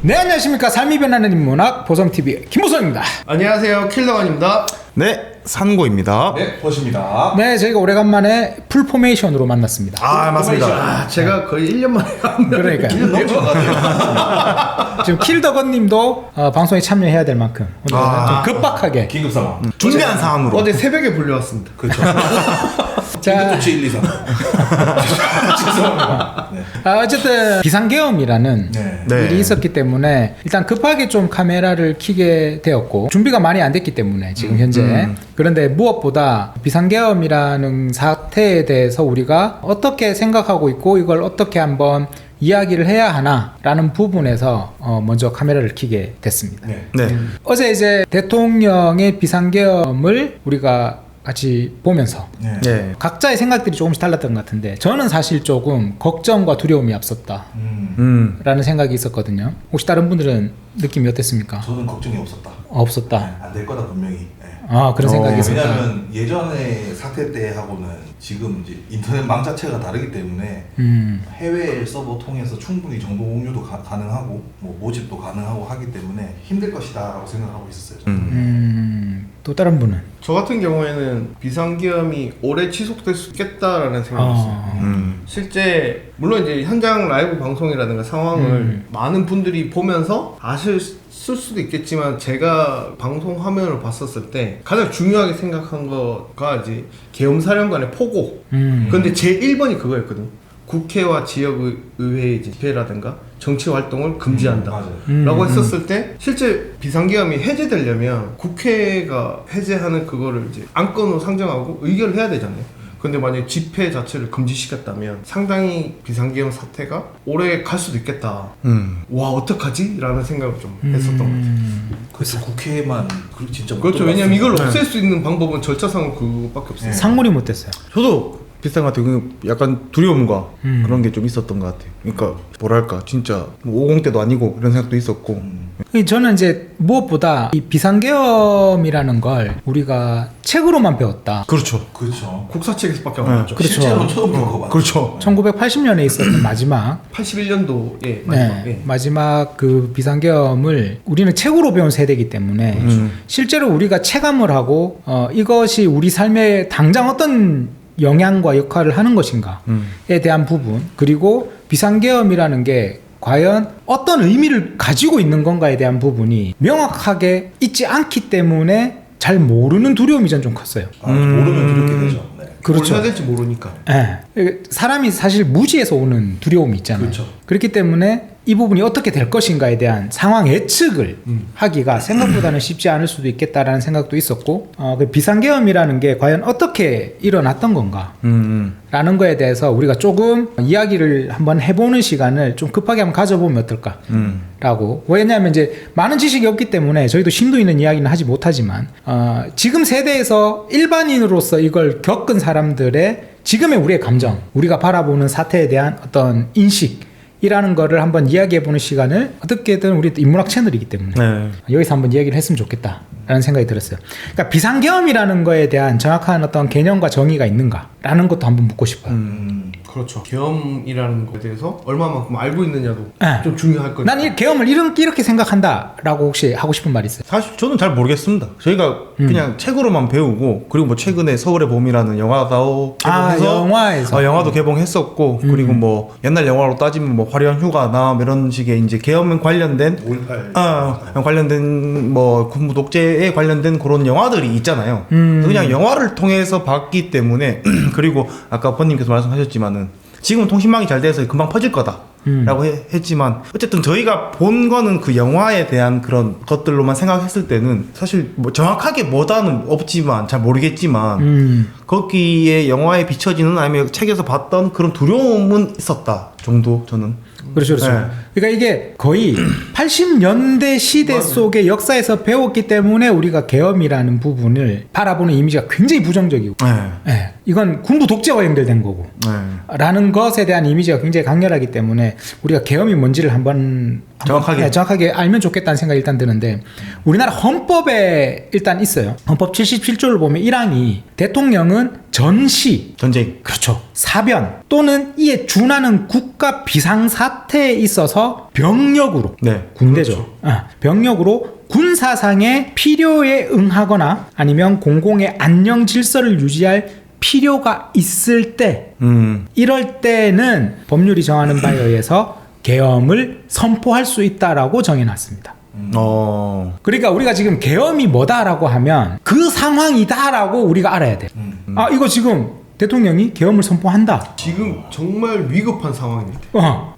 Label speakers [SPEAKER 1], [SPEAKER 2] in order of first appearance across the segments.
[SPEAKER 1] 네, 안녕하십니까. 삶이 변하는 인문학 보성TV의 김보성입니다.
[SPEAKER 2] 안녕하세요, 킬러건입니다.
[SPEAKER 3] 네, 산고입니다.
[SPEAKER 4] 네, 버십니다.
[SPEAKER 1] 네, 저희가 오래간만에 풀포메이션으로 만났습니다.
[SPEAKER 3] 아, 맞습니다.
[SPEAKER 2] 제가 거의 1년 만에
[SPEAKER 1] 그러니까요. 지금 킬더건님도 방송에 참여해야 될 만큼 오늘 좀 급박하게
[SPEAKER 4] 긴급 상황.
[SPEAKER 3] 준비한 상황으로.
[SPEAKER 2] 어제 새벽에 불려왔습니다.
[SPEAKER 4] 그렇죠.
[SPEAKER 1] 자,
[SPEAKER 4] 긴급조치 1, 2, 3. 죄송합니다. 네.
[SPEAKER 1] 어쨌든 비상계엄이라는
[SPEAKER 4] 네.
[SPEAKER 3] 네.
[SPEAKER 1] 일이 있었기 때문에 일단 급하게 좀 카메라를 켜게 되었고 준비가 많이 안 됐기 때문에 지금 현재 그런데 무엇보다 비상계엄이라는 사태에 대해서 우리가 어떻게 생각하고 있고 이걸 어떻게 한번 이야기를 해야 하나라는 부분에서 먼저 카메라를 켜게 됐습니다.
[SPEAKER 4] 네.
[SPEAKER 3] 네.
[SPEAKER 1] 어제 이제 대통령의 비상계엄을 우리가 같이 보면서
[SPEAKER 4] 네.
[SPEAKER 3] 네.
[SPEAKER 1] 각자의 생각들이 조금씩 달랐던 것 같은데 저는 사실 조금 걱정과 두려움이 앞섰다 라는 생각이 있었거든요. 혹시 다른 분들은 느낌이 어땠습니까?
[SPEAKER 4] 저는 걱정이 없었다.
[SPEAKER 1] 없었다.
[SPEAKER 4] 안 될 거다 분명히. 네.
[SPEAKER 1] 아, 그런 생각이 있었다.
[SPEAKER 4] 왜냐하면 예전에 사태 때하고는 지금 이제 인터넷 망 자체가 다르기 때문에 해외 서버 통해서 충분히 정보 공유도 가능하고 뭐 모집도 가능하고 하기 때문에 힘들 것이다라고 생각하고 있었어요. 저는.
[SPEAKER 1] 또 다른 분은?
[SPEAKER 2] 저 같은 경우에는 비상계엄이 오래 지속될 수 있겠다라는 생각이 있어요. 실제 물론 이제 현장 라이브 방송이라든가 상황을 많은 분들이 보면서 아실 수도 있겠지만 제가 방송 화면을 봤었을 때 가장 중요하게 생각한 거가 이제 계엄사령관의 포고. 근데 제 1번이 그거였거든요. 국회와 지역의회 집회라든가 정치 활동을 금지한다
[SPEAKER 4] 맞아요.
[SPEAKER 2] 라고 했었을 때 실제 비상계엄이 해제되려면 국회가 해제하는 그거를 이제 안건으로 상정하고 의결을 해야 되잖아요. 근데 만약에 집회 자체를 금지시켰다면 상당히 비상계엄 사태가 오래 갈 수도 있겠다. 와, 어떡하지? 라는 생각을 좀 했었던 것 같아요.
[SPEAKER 4] 그래서 국회만 진짜 못
[SPEAKER 2] 그렇죠. 왜냐면 이걸
[SPEAKER 4] 들어갔어요.
[SPEAKER 2] 없앨 수 있는 방법은 절차상으로 그거밖에 없어요.
[SPEAKER 1] 상문이 못 됐어요.
[SPEAKER 3] 저도 비슷한 것 같아요. 약간 두려움과 그런 게 좀 있었던 것 같아요. 그러니까 뭐랄까 진짜 50 때도 아니고 이런 생각도 있었고.
[SPEAKER 1] 저는 이제 무엇보다 이 비상계엄이라는 걸 우리가 책으로만 배웠다.
[SPEAKER 3] 그렇죠.
[SPEAKER 4] 그렇죠.
[SPEAKER 2] 국사책에서밖에 안 나왔죠.
[SPEAKER 1] 그렇죠.
[SPEAKER 4] 실제로 처음 겪어봤죠.
[SPEAKER 3] 그렇죠.
[SPEAKER 1] 1980년에 있었던 마지막
[SPEAKER 2] 81년도에 마지막.
[SPEAKER 1] 네, 마지막 그 비상계엄을 우리는 책으로 배운 세대이기 때문에 실제로 우리가 체감을 하고 이것이 우리 삶에 당장 어떤 영향과 역할을 하는 것인가에 대한 부분 그리고 비상계엄이라는 게 과연 어떤 의미를 가지고 있는 건가에 대한 부분이 명확하게 있지 않기 때문에 잘 모르는 두려움이 전 좀 컸어요.
[SPEAKER 4] 모르면 그렇게 되죠. 네.
[SPEAKER 1] 그렇죠.
[SPEAKER 2] 뭘 해야 될지 모르니까.
[SPEAKER 1] 예. 사람이 사실 무지에서 오는 두려움이 있잖아요.
[SPEAKER 4] 그렇죠.
[SPEAKER 1] 그렇기 때문에 이 부분이 어떻게 될 것인가에 대한 상황 예측을 하기가 생각보다는 쉽지 않을 수도 있겠다라는 생각도 있었고 그 비상계엄이라는 게 과연 어떻게 일어났던 건가 라는 거에 대해서 우리가 조금 이야기를 한번 해보는 시간을 좀 급하게 한번 가져보면 어떨까 라고. 왜냐하면 이제 많은 지식이 없기 때문에 저희도 심도 있는 이야기는 하지 못하지만 지금 세대에서 일반인으로서 이걸 겪은 사람들의 지금의 우리의 감정, 우리가 바라보는 사태에 대한 어떤 인식 이라는 거를 한번 이야기해보는 시간을 어떻게든 우리 인문학 채널이기 때문에
[SPEAKER 3] 네.
[SPEAKER 1] 여기서 한번 이야기를 했으면 좋겠다라는 생각이 들었어요. 그러니까 비상계엄이라는 거에 대한 정확한 어떤 개념과 정의가 있는가라는 것도 한번 묻고 싶어요.
[SPEAKER 2] 그렇죠. 계엄이라는 것에 대해서 얼마만큼 알고 있느냐도
[SPEAKER 1] 네.
[SPEAKER 2] 좀 중요할 거니까.
[SPEAKER 1] 난 이 계엄을 이렇게 생각한다라고 혹시 하고 싶은 말 있어요?
[SPEAKER 3] 사실 저는 잘 모르겠습니다. 저희가 그냥 책으로만 배우고 그리고 뭐 최근에 서울의 봄이라는 영화도 개봉해서
[SPEAKER 1] 영화에서
[SPEAKER 3] 영화도 개봉했었고 그리고 뭐 옛날 영화로 따지면 뭐 화려한 휴가나 이런 식의 이제 계엄 관련된
[SPEAKER 4] 5.18
[SPEAKER 3] 관련된 뭐 군부 독재에 관련된 그런 영화들이 있잖아요. 그냥 영화를 통해서 봤기 때문에 그리고 아까 번님께서 말씀하셨지만은 지금 통신망이 잘 돼서 금방 퍼질 거다라고 했지만 어쨌든 저희가 본 거는 그 영화에 대한 그런 것들로만 생각했을 때는 사실 뭐 정확하게 뭐다는 없지만 잘 모르겠지만 거기에 영화에 비춰지는 아니면 책에서 봤던 그런 두려움은 있었다 정도 저는.
[SPEAKER 1] 그렇죠, 그렇죠.
[SPEAKER 3] 네.
[SPEAKER 1] 그러니까 이게 거의 80년대 시대 속의 역사에서 배웠기 때문에 우리가 계엄이라는 부분을 바라보는 이미지가 굉장히 부정적이고, 네. 이건 군부 독재와 연결된 거고, 라는 것에 대한 이미지가 굉장히 강렬하기 때문에 우리가 계엄이 뭔지를 한번 정확하게 알면 좋겠다는 생각이 일단 드는데, 우리나라 헌법에 일단 있어요. 헌법 77조를 보면 1항이 대통령은 전시,
[SPEAKER 3] 전쟁.
[SPEAKER 1] 그렇죠. 사변 또는 이에 준하는 국가 비상사태에 있어서 병력으로
[SPEAKER 3] 네.
[SPEAKER 1] 군대죠. 병력으로 군사상의 필요에 응하거나 아니면 공공의 안녕 질서를 유지할 필요가 있을 때 이럴 때는 법률이 정하는 바에 의해서 계엄을 선포할 수 있다라고 정해놨습니다. 그러니까 우리가 지금 계엄이 뭐다라고 하면 그 상황이다라고 우리가 알아야 돼. 아 이거 지금 대통령이 계엄을 선포한다.
[SPEAKER 2] 지금 정말 위급한 상황입니다.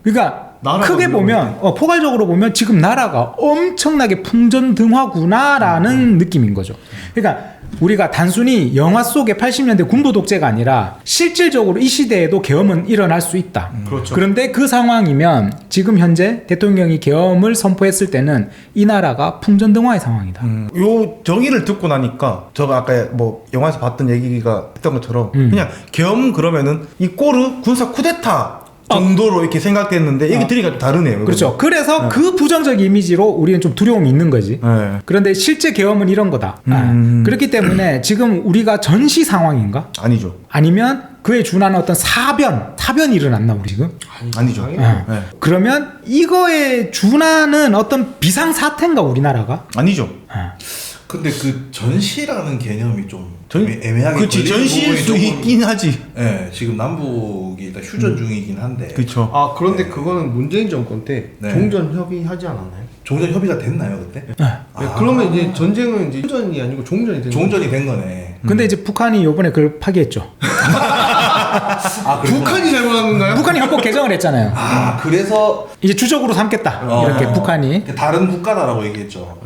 [SPEAKER 1] 그러니까
[SPEAKER 2] 나라가
[SPEAKER 1] 크게 보면 포괄적으로 보면 지금 나라가 엄청나게 풍전등화구나라는 느낌인 거죠. 그러니까 우리가 단순히 영화 속의 80년대 군부 독재가 아니라 실질적으로 이 시대에도 계엄은 일어날 수 있다.
[SPEAKER 2] 그렇죠.
[SPEAKER 1] 그런데 그 상황이면 지금 현재 대통령이 계엄을 선포했을 때는 이 나라가 풍전등화의 상황이다.
[SPEAKER 3] 요 정의를 듣고 나니까 제가 아까 뭐 영화에서 봤던 얘기가 했던 것처럼 그냥 계엄 그러면은 이 꼬르 군사 쿠데타 정도로 이렇게 생각됐는데 이게 들으니까 다르네요.
[SPEAKER 1] 그렇죠. 그래서 그 부정적 이미지로 우리는 좀 두려움이 있는 거지.
[SPEAKER 3] 네.
[SPEAKER 1] 그런데 실제 계엄은 이런 거다. 그렇기 때문에 지금 우리가 전시 상황인가?
[SPEAKER 3] 아니죠.
[SPEAKER 1] 아니면 그에 준하는 어떤 사변이 일어났나 우리 지금?
[SPEAKER 3] 아니죠.
[SPEAKER 1] 네.
[SPEAKER 3] 네.
[SPEAKER 1] 그러면 이거에 준하는 어떤 비상사태인가 우리나라가?
[SPEAKER 3] 아니죠.
[SPEAKER 4] 근데 그 전시라는 개념이 좀 애매하게
[SPEAKER 3] 그렇지.
[SPEAKER 4] 걸리는
[SPEAKER 3] 전시일
[SPEAKER 4] 부분이
[SPEAKER 3] 수
[SPEAKER 4] 조금-
[SPEAKER 3] 있긴 하지.
[SPEAKER 4] 네, 지금 남북이 일단 휴전 중이긴 한데
[SPEAKER 3] 그렇죠.
[SPEAKER 2] 그런데 그거는 문재인 정권 때
[SPEAKER 4] 네.
[SPEAKER 2] 종전 협의하지 않았나요?
[SPEAKER 4] 종전 협의가 됐나요 그때?
[SPEAKER 2] 네, 그러면 이제 전쟁은 이제 휴전이 아니고 종전이 되는
[SPEAKER 4] 종전이 된 거네.
[SPEAKER 1] 근데 이제 북한이 요번에 그걸 파기했죠.
[SPEAKER 4] 아, 그랬구나.
[SPEAKER 2] 북한이 잘못한 건가요?
[SPEAKER 1] 북한이 헌법 개정을 했잖아요.
[SPEAKER 4] 아 그래서
[SPEAKER 1] 이제 주적으로 삼겠다. 이렇게 북한이.
[SPEAKER 4] 다른 국가다라고 얘기했죠.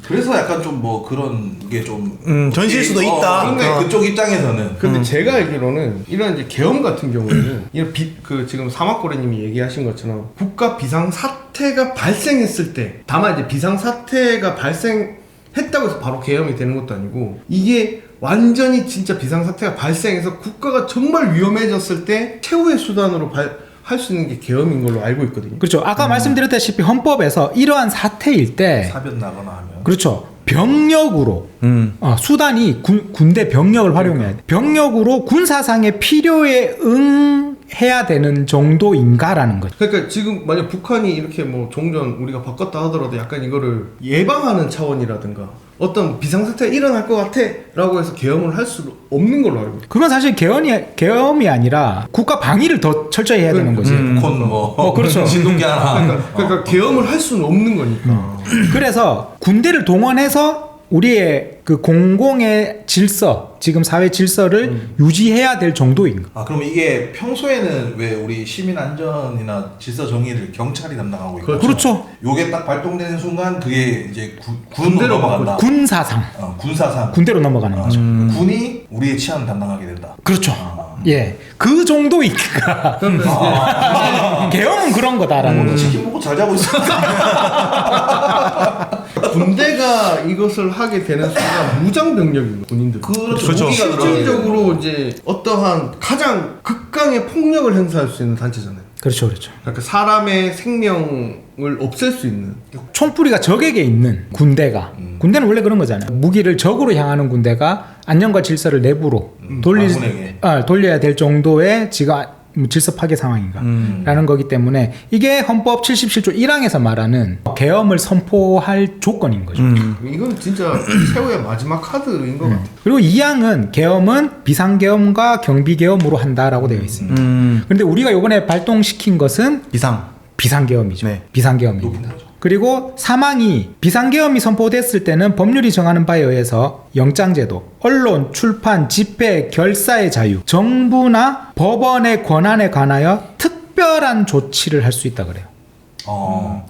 [SPEAKER 4] 그래서 약간 좀 뭐 그런 게 좀
[SPEAKER 3] 전시일 수도 있다.
[SPEAKER 4] 근데 그쪽 입장에서는
[SPEAKER 2] 근데 제가 알기로는 이런 이제 계엄 같은 경우에는 이런 그 지금 사막고래님이 얘기하신 것처럼 국가 비상 사태가 발생했을 때 다만 이제 비상 사태가 발생했다고 해서 바로 계엄이 되는 것도 아니고 이게 완전히 진짜 비상 사태가 발생해서 국가가 정말 위험해졌을 때 최후의 수단으로 할 수 있는 게 계엄인 걸로 알고 있거든요.
[SPEAKER 1] 그렇죠. 아까 말씀드렸다시피 헌법에서 이러한 사태일 때
[SPEAKER 4] 사변 나거나 하면
[SPEAKER 1] 그렇죠. 병력으로 수단이 군대 병력을 활용해야 돼. 병력으로 군사상의 필요에 응해야 되는 정도인가라는 거죠.
[SPEAKER 2] 그러니까 지금 만약 북한이 이렇게 뭐 종전 우리가 바꿨다 하더라도 약간 이거를 예방하는 차원이라든가 어떤 비상사태가 일어날 것 같아 라고 해서 계엄을 할 수 없는 걸로 알고 있어요.
[SPEAKER 1] 그건 사실 계엄이 아니라 국가 방위를 더 철저히 해야 되는 거지.
[SPEAKER 4] 북한 뭐
[SPEAKER 1] 그렇죠.
[SPEAKER 4] 진돗개 하나
[SPEAKER 2] 그러니까 계엄을 할 수는 없는 거니까.
[SPEAKER 1] 그래서 군대를 동원해서 우리의 그 공공의 질서, 지금 사회 질서를 유지해야 될 정도인 거.
[SPEAKER 4] 아 그럼 이게 평소에는 왜 우리 시민 안전이나 질서 정의를 경찰이 담당하고 있고
[SPEAKER 1] 그렇죠.
[SPEAKER 4] 요게 딱 발동되는 순간 그게 이제 군으로
[SPEAKER 2] 군대로
[SPEAKER 4] 넘어간다.
[SPEAKER 1] 군사상,
[SPEAKER 4] 군사상
[SPEAKER 1] 군대로 넘어가는 거죠.
[SPEAKER 4] 군이 우리의 치안을 담당하게 된다.
[SPEAKER 1] 그렇죠. 예, 그 정도이니까 계엄은 그런 거다라는
[SPEAKER 4] 오늘
[SPEAKER 1] 거죠.
[SPEAKER 4] 치킨 먹고 잘 자고 있어.
[SPEAKER 2] 군대가 이것을 하게 되는 순간 무장 병력입니다. 군인들.
[SPEAKER 4] 그렇죠.
[SPEAKER 3] 그렇죠.
[SPEAKER 4] 무기가 들어가게
[SPEAKER 2] 실질적으로 이제 어떠한 가장 극강의 폭력을 행사할 수 있는 단체잖아요.
[SPEAKER 1] 그렇죠, 그렇죠.
[SPEAKER 2] 그러니까 사람의 생명을 없앨 수 있는.
[SPEAKER 1] 총뿌리가 적에게 있는 군대가 군대는 원래 그런 거잖아요. 무기를 적으로 향하는 군대가 안녕과 질서를 내부로
[SPEAKER 4] 아군에게.
[SPEAKER 1] 돌려야 될 정도의 질서 파괴 상황인가라는 거기 때문에 이게 헌법 77조 1항에서 말하는 계엄을 선포할 조건인 거죠.
[SPEAKER 2] 이건 진짜 최후의 마지막 카드인 것 같아요.
[SPEAKER 1] 그리고 2항은 계엄은 비상계엄과 경비계엄으로 한다라고 되어 있습니다. 그런데 우리가 이번에 발동시킨 것은 비상계엄이죠.
[SPEAKER 3] 네.
[SPEAKER 1] 비상계엄입니다. 그리고 3항이 비상계엄이 선포됐을 때는 법률이 정하는 바에 의해서 영장제도, 언론, 출판, 집회, 결사의 자유, 정부나 법원의 권한에 관하여 특별한 조치를 할 수 있다 그래요.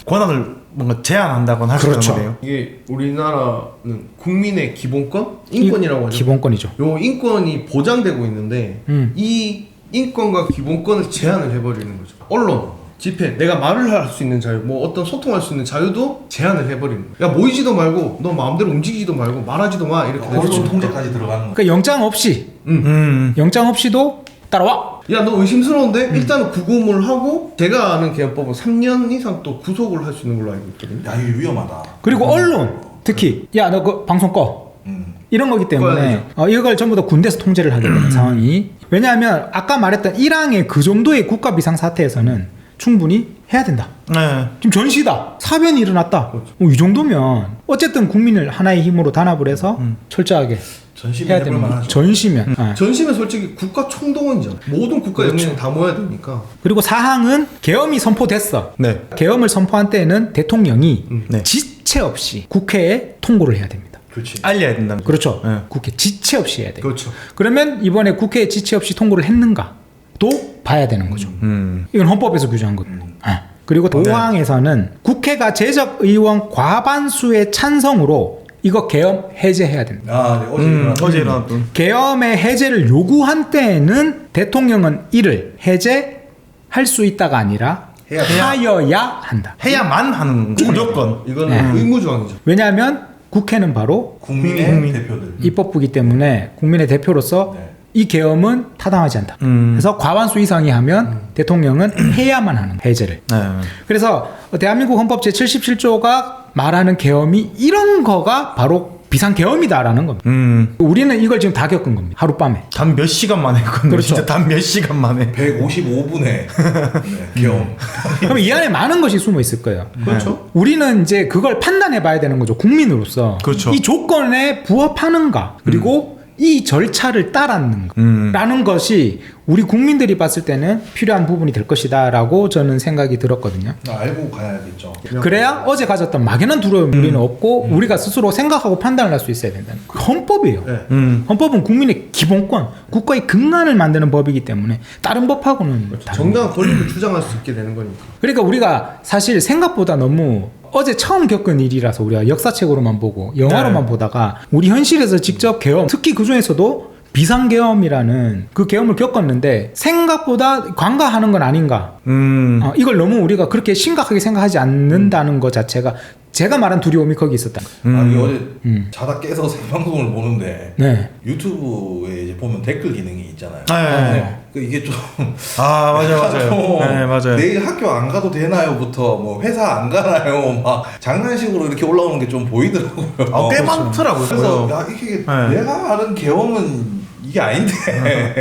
[SPEAKER 3] 권한을 뭔가 제한한다거나 할 수
[SPEAKER 1] 그렇죠.
[SPEAKER 3] 있는 거네요.
[SPEAKER 2] 이게 우리나라는 국민의 기본권? 인권이라고 하죠.
[SPEAKER 1] 기본권이죠.
[SPEAKER 2] 요 인권이 보장되고 있는데 이 인권과 기본권을 제한을 해버리는 거죠. 언론, 집회, 내가 말을 할 수 있는 자유, 뭐 어떤 소통할 수 있는 자유도 제한을 해버리는 거야. 야 모이지도 말고 너 마음대로 움직이지도 말고 말하지도 마 이렇게
[SPEAKER 4] 언론
[SPEAKER 2] 되죠.
[SPEAKER 4] 통제까지 들어가는 거.
[SPEAKER 1] 그러니까 영장 없이 영장 없이도 따라와.
[SPEAKER 2] 야 너 의심스러운데 일단은 구금을 하고 제가 아는 계엄법은 3년 이상 또 구속을 할 수 있는 걸로 알고 있거든요.
[SPEAKER 4] 야 이거 위험하다.
[SPEAKER 1] 그리고 언론 특히 야 너 그 방송 꺼. 이런 거기 때문에 이걸 전부 다 군대에서 통제를 하게 되는 상황이. 왜냐하면 아까 말했던 1항의 그 정도의 국가 비상 사태에서는 충분히 해야 된다.
[SPEAKER 3] 네.
[SPEAKER 1] 지금 전시다. 사변이 일어났다. 이 정도면 어쨌든 국민을 하나의 힘으로 단합을 해서 철저하게
[SPEAKER 4] 전시면
[SPEAKER 1] 해야
[SPEAKER 4] 해볼
[SPEAKER 1] 되는 거죠.
[SPEAKER 4] 만하죠.
[SPEAKER 1] 전시면.
[SPEAKER 2] 전시면 솔직히 국가 총동원이잖아. 모든 국가 영역이 다 모여야 되니까.
[SPEAKER 1] 그리고 사항은 계엄이 선포됐어.
[SPEAKER 3] 네.
[SPEAKER 1] 계엄을 선포한 때에는 대통령이
[SPEAKER 3] 네.
[SPEAKER 1] 지체 없이 국회에 통보를 해야 됩니다.
[SPEAKER 4] 그렇지.
[SPEAKER 3] 알려야 된다는.
[SPEAKER 1] 그렇죠.
[SPEAKER 3] 네.
[SPEAKER 1] 국회 지체 없이 해야 돼요.
[SPEAKER 2] 그렇죠.
[SPEAKER 1] 그러면 이번에 국회에 지체 없이 통보를 했는가? 또 봐야 되는 거죠. 이건 헌법에서 규정한 거고. 그리고 도항에서는 국회가 제적 의원 과반수의 찬성으로 이거 계엄 해제해야 된다.
[SPEAKER 4] 아, 네. 어제 일어났던.
[SPEAKER 3] 어제 일어났던.
[SPEAKER 1] 계엄의 해제를 요구한 때에는 대통령은 이를 해제할 수 있다가 아니라 하여야 한다.
[SPEAKER 3] 해야만 하는 거. 무조건.
[SPEAKER 2] 이거는 의무조항이죠.
[SPEAKER 1] 왜냐하면 국회는 바로
[SPEAKER 4] 국민의 대표들.
[SPEAKER 1] 입법부이기 때문에 국민의 대표로서
[SPEAKER 4] 네.
[SPEAKER 1] 이 계엄은 타당하지 않다. 그래서 과반수 이상이 하면 대통령은 해야만 하는 해제를.
[SPEAKER 3] 네.
[SPEAKER 1] 그래서 대한민국 헌법 제77조가 말하는 계엄이 이런 거가 바로 비상계엄이다라는 겁니다. 우리는 이걸 지금 다 겪은 겁니다. 하룻밤에.
[SPEAKER 3] 단 몇 시간 만에 했거든요.
[SPEAKER 1] 그렇죠.
[SPEAKER 3] 진짜 단 몇 시간 만에.
[SPEAKER 4] 155분에 네, 계엄.
[SPEAKER 1] 그럼 이 안에 많은 것이 숨어 있을 거예요.
[SPEAKER 2] 그렇죠.
[SPEAKER 1] 우리는 이제 그걸 판단해 봐야 되는 거죠. 국민으로서.
[SPEAKER 3] 그렇죠.
[SPEAKER 1] 이 조건에 부합하는가. 그리고 이 절차를 따랐는가. 라는 것이 우리 국민들이 봤을 때는 필요한 부분이 될 것이다 라고 저는 생각이 들었거든요.
[SPEAKER 4] 알고 가야겠죠.
[SPEAKER 1] 그래야 어제 가졌던 막연한 두려움이 우리는 없고 우리가 스스로 생각하고 판단을 할 수 있어야 된다는 거예요. 헌법이에요.
[SPEAKER 2] 네.
[SPEAKER 1] 헌법은 국민의 기본권, 국가의 근간을 만드는 법이기 때문에 다른 법하고는 다른
[SPEAKER 2] 정당한 권리를 주장할 수 있게 되는 거니까.
[SPEAKER 1] 그러니까 우리가 사실 생각보다 너무 어제 처음 겪은 일이라서 우리가 역사책으로만 보고 영화로만 보다가 우리 현실에서 직접 계엄, 특히 그 중에서도 비상계엄이라는 그 계엄을 겪었는데 생각보다 관가하는 건 아닌가. 이걸 너무 우리가 그렇게 심각하게 생각하지 않는다는 것 자체가 제가 말한 두려움이 거기 있었다.
[SPEAKER 4] 아니 어제 자다 깨서 생방송을 보는데
[SPEAKER 1] 네.
[SPEAKER 4] 유튜브에 이제 보면 댓글 기능이 있잖아요.
[SPEAKER 3] 네.
[SPEAKER 4] 그 이게 좀
[SPEAKER 3] 아, 맞아요.
[SPEAKER 4] 좀
[SPEAKER 3] 네, 맞아요.
[SPEAKER 4] 내일 학교 안 가도 되나요?부터 뭐 회사 안 가나요? 막 장난식으로 이렇게 올라오는 게 좀 보이더라고요.
[SPEAKER 3] 아, 꽤 많더라고요.
[SPEAKER 4] 그래서 야 이게
[SPEAKER 3] 네.
[SPEAKER 4] 내가 아는 계엄은 이게 아닌데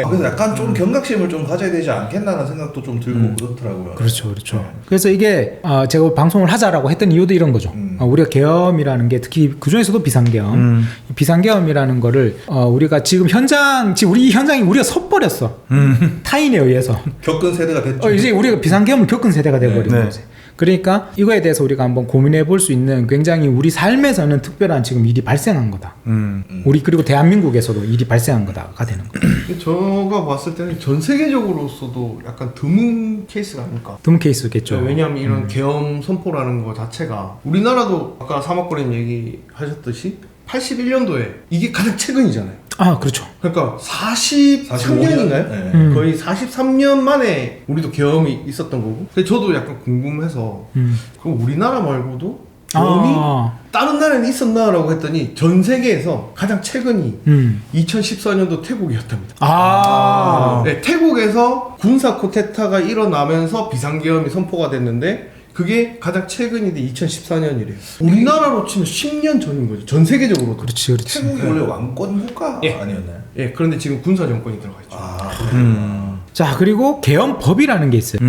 [SPEAKER 4] 그래서 약간 좀 경각심을 좀 가져야 되지 않겠나라는 생각도 좀 들고 그렇더라고요.
[SPEAKER 1] 그렇죠, 그렇죠. 그래서 이게 제가 방송을 하자라고 했던 이유도 이런 거죠. 우리가 계엄이라는 게 특히 그 중에서도 비상계엄, 이 비상계엄이라는 거를 우리가 지금 우리 현장이 우리가 섰버렸어. 타인에 의해서.
[SPEAKER 4] 겪은 세대가 됐죠.
[SPEAKER 1] 이제 우리가 비상계엄을 겪은 세대가 돼버린
[SPEAKER 3] 네.
[SPEAKER 1] 거지. 그러니까 이거에 대해서 우리가 한번 고민해 볼 수 있는 굉장히 우리 삶에서는 특별한 지금 일이 발생한 거다. 우리 그리고 대한민국에서도 일이 발생한 거다가 되는 거예요.
[SPEAKER 2] 제가 봤을 때는 전 세계적으로서도 약간 드문 케이스가 아닐까.
[SPEAKER 1] 드문 케이스겠죠.
[SPEAKER 2] 왜냐하면 이런 계엄 선포라는 거 자체가 우리나라도 아까 사막거림 얘기하셨듯이 81년도에 이게 가장 최근이잖아요.
[SPEAKER 1] 아, 그렇죠.
[SPEAKER 2] 그러니까 43년인가요?
[SPEAKER 4] 네.
[SPEAKER 2] 거의 43년 만에 우리도 계엄이 있었던 거고. 근데 저도 약간 궁금해서 그럼 우리나라 말고도 계엄이 다른 나라에는 있었나라고 했더니 전 세계에서 가장 최근이 2014년도 태국이었답니다. 네, 태국에서 군사 쿠데타가 일어나면서 비상계엄이 선포가 됐는데 그게 가장 최근인데 2014년이래요. 우리나라로 치면 10년 전인 거죠. 전 세계적으로.
[SPEAKER 1] 그렇지, 그렇지.
[SPEAKER 4] 태국이 원래 왕권 국가 아니었나요?
[SPEAKER 2] 예, 그런데 지금 군사 정권이 들어가 있죠.
[SPEAKER 1] 자, 그리고 계엄법이라는 게 있어요.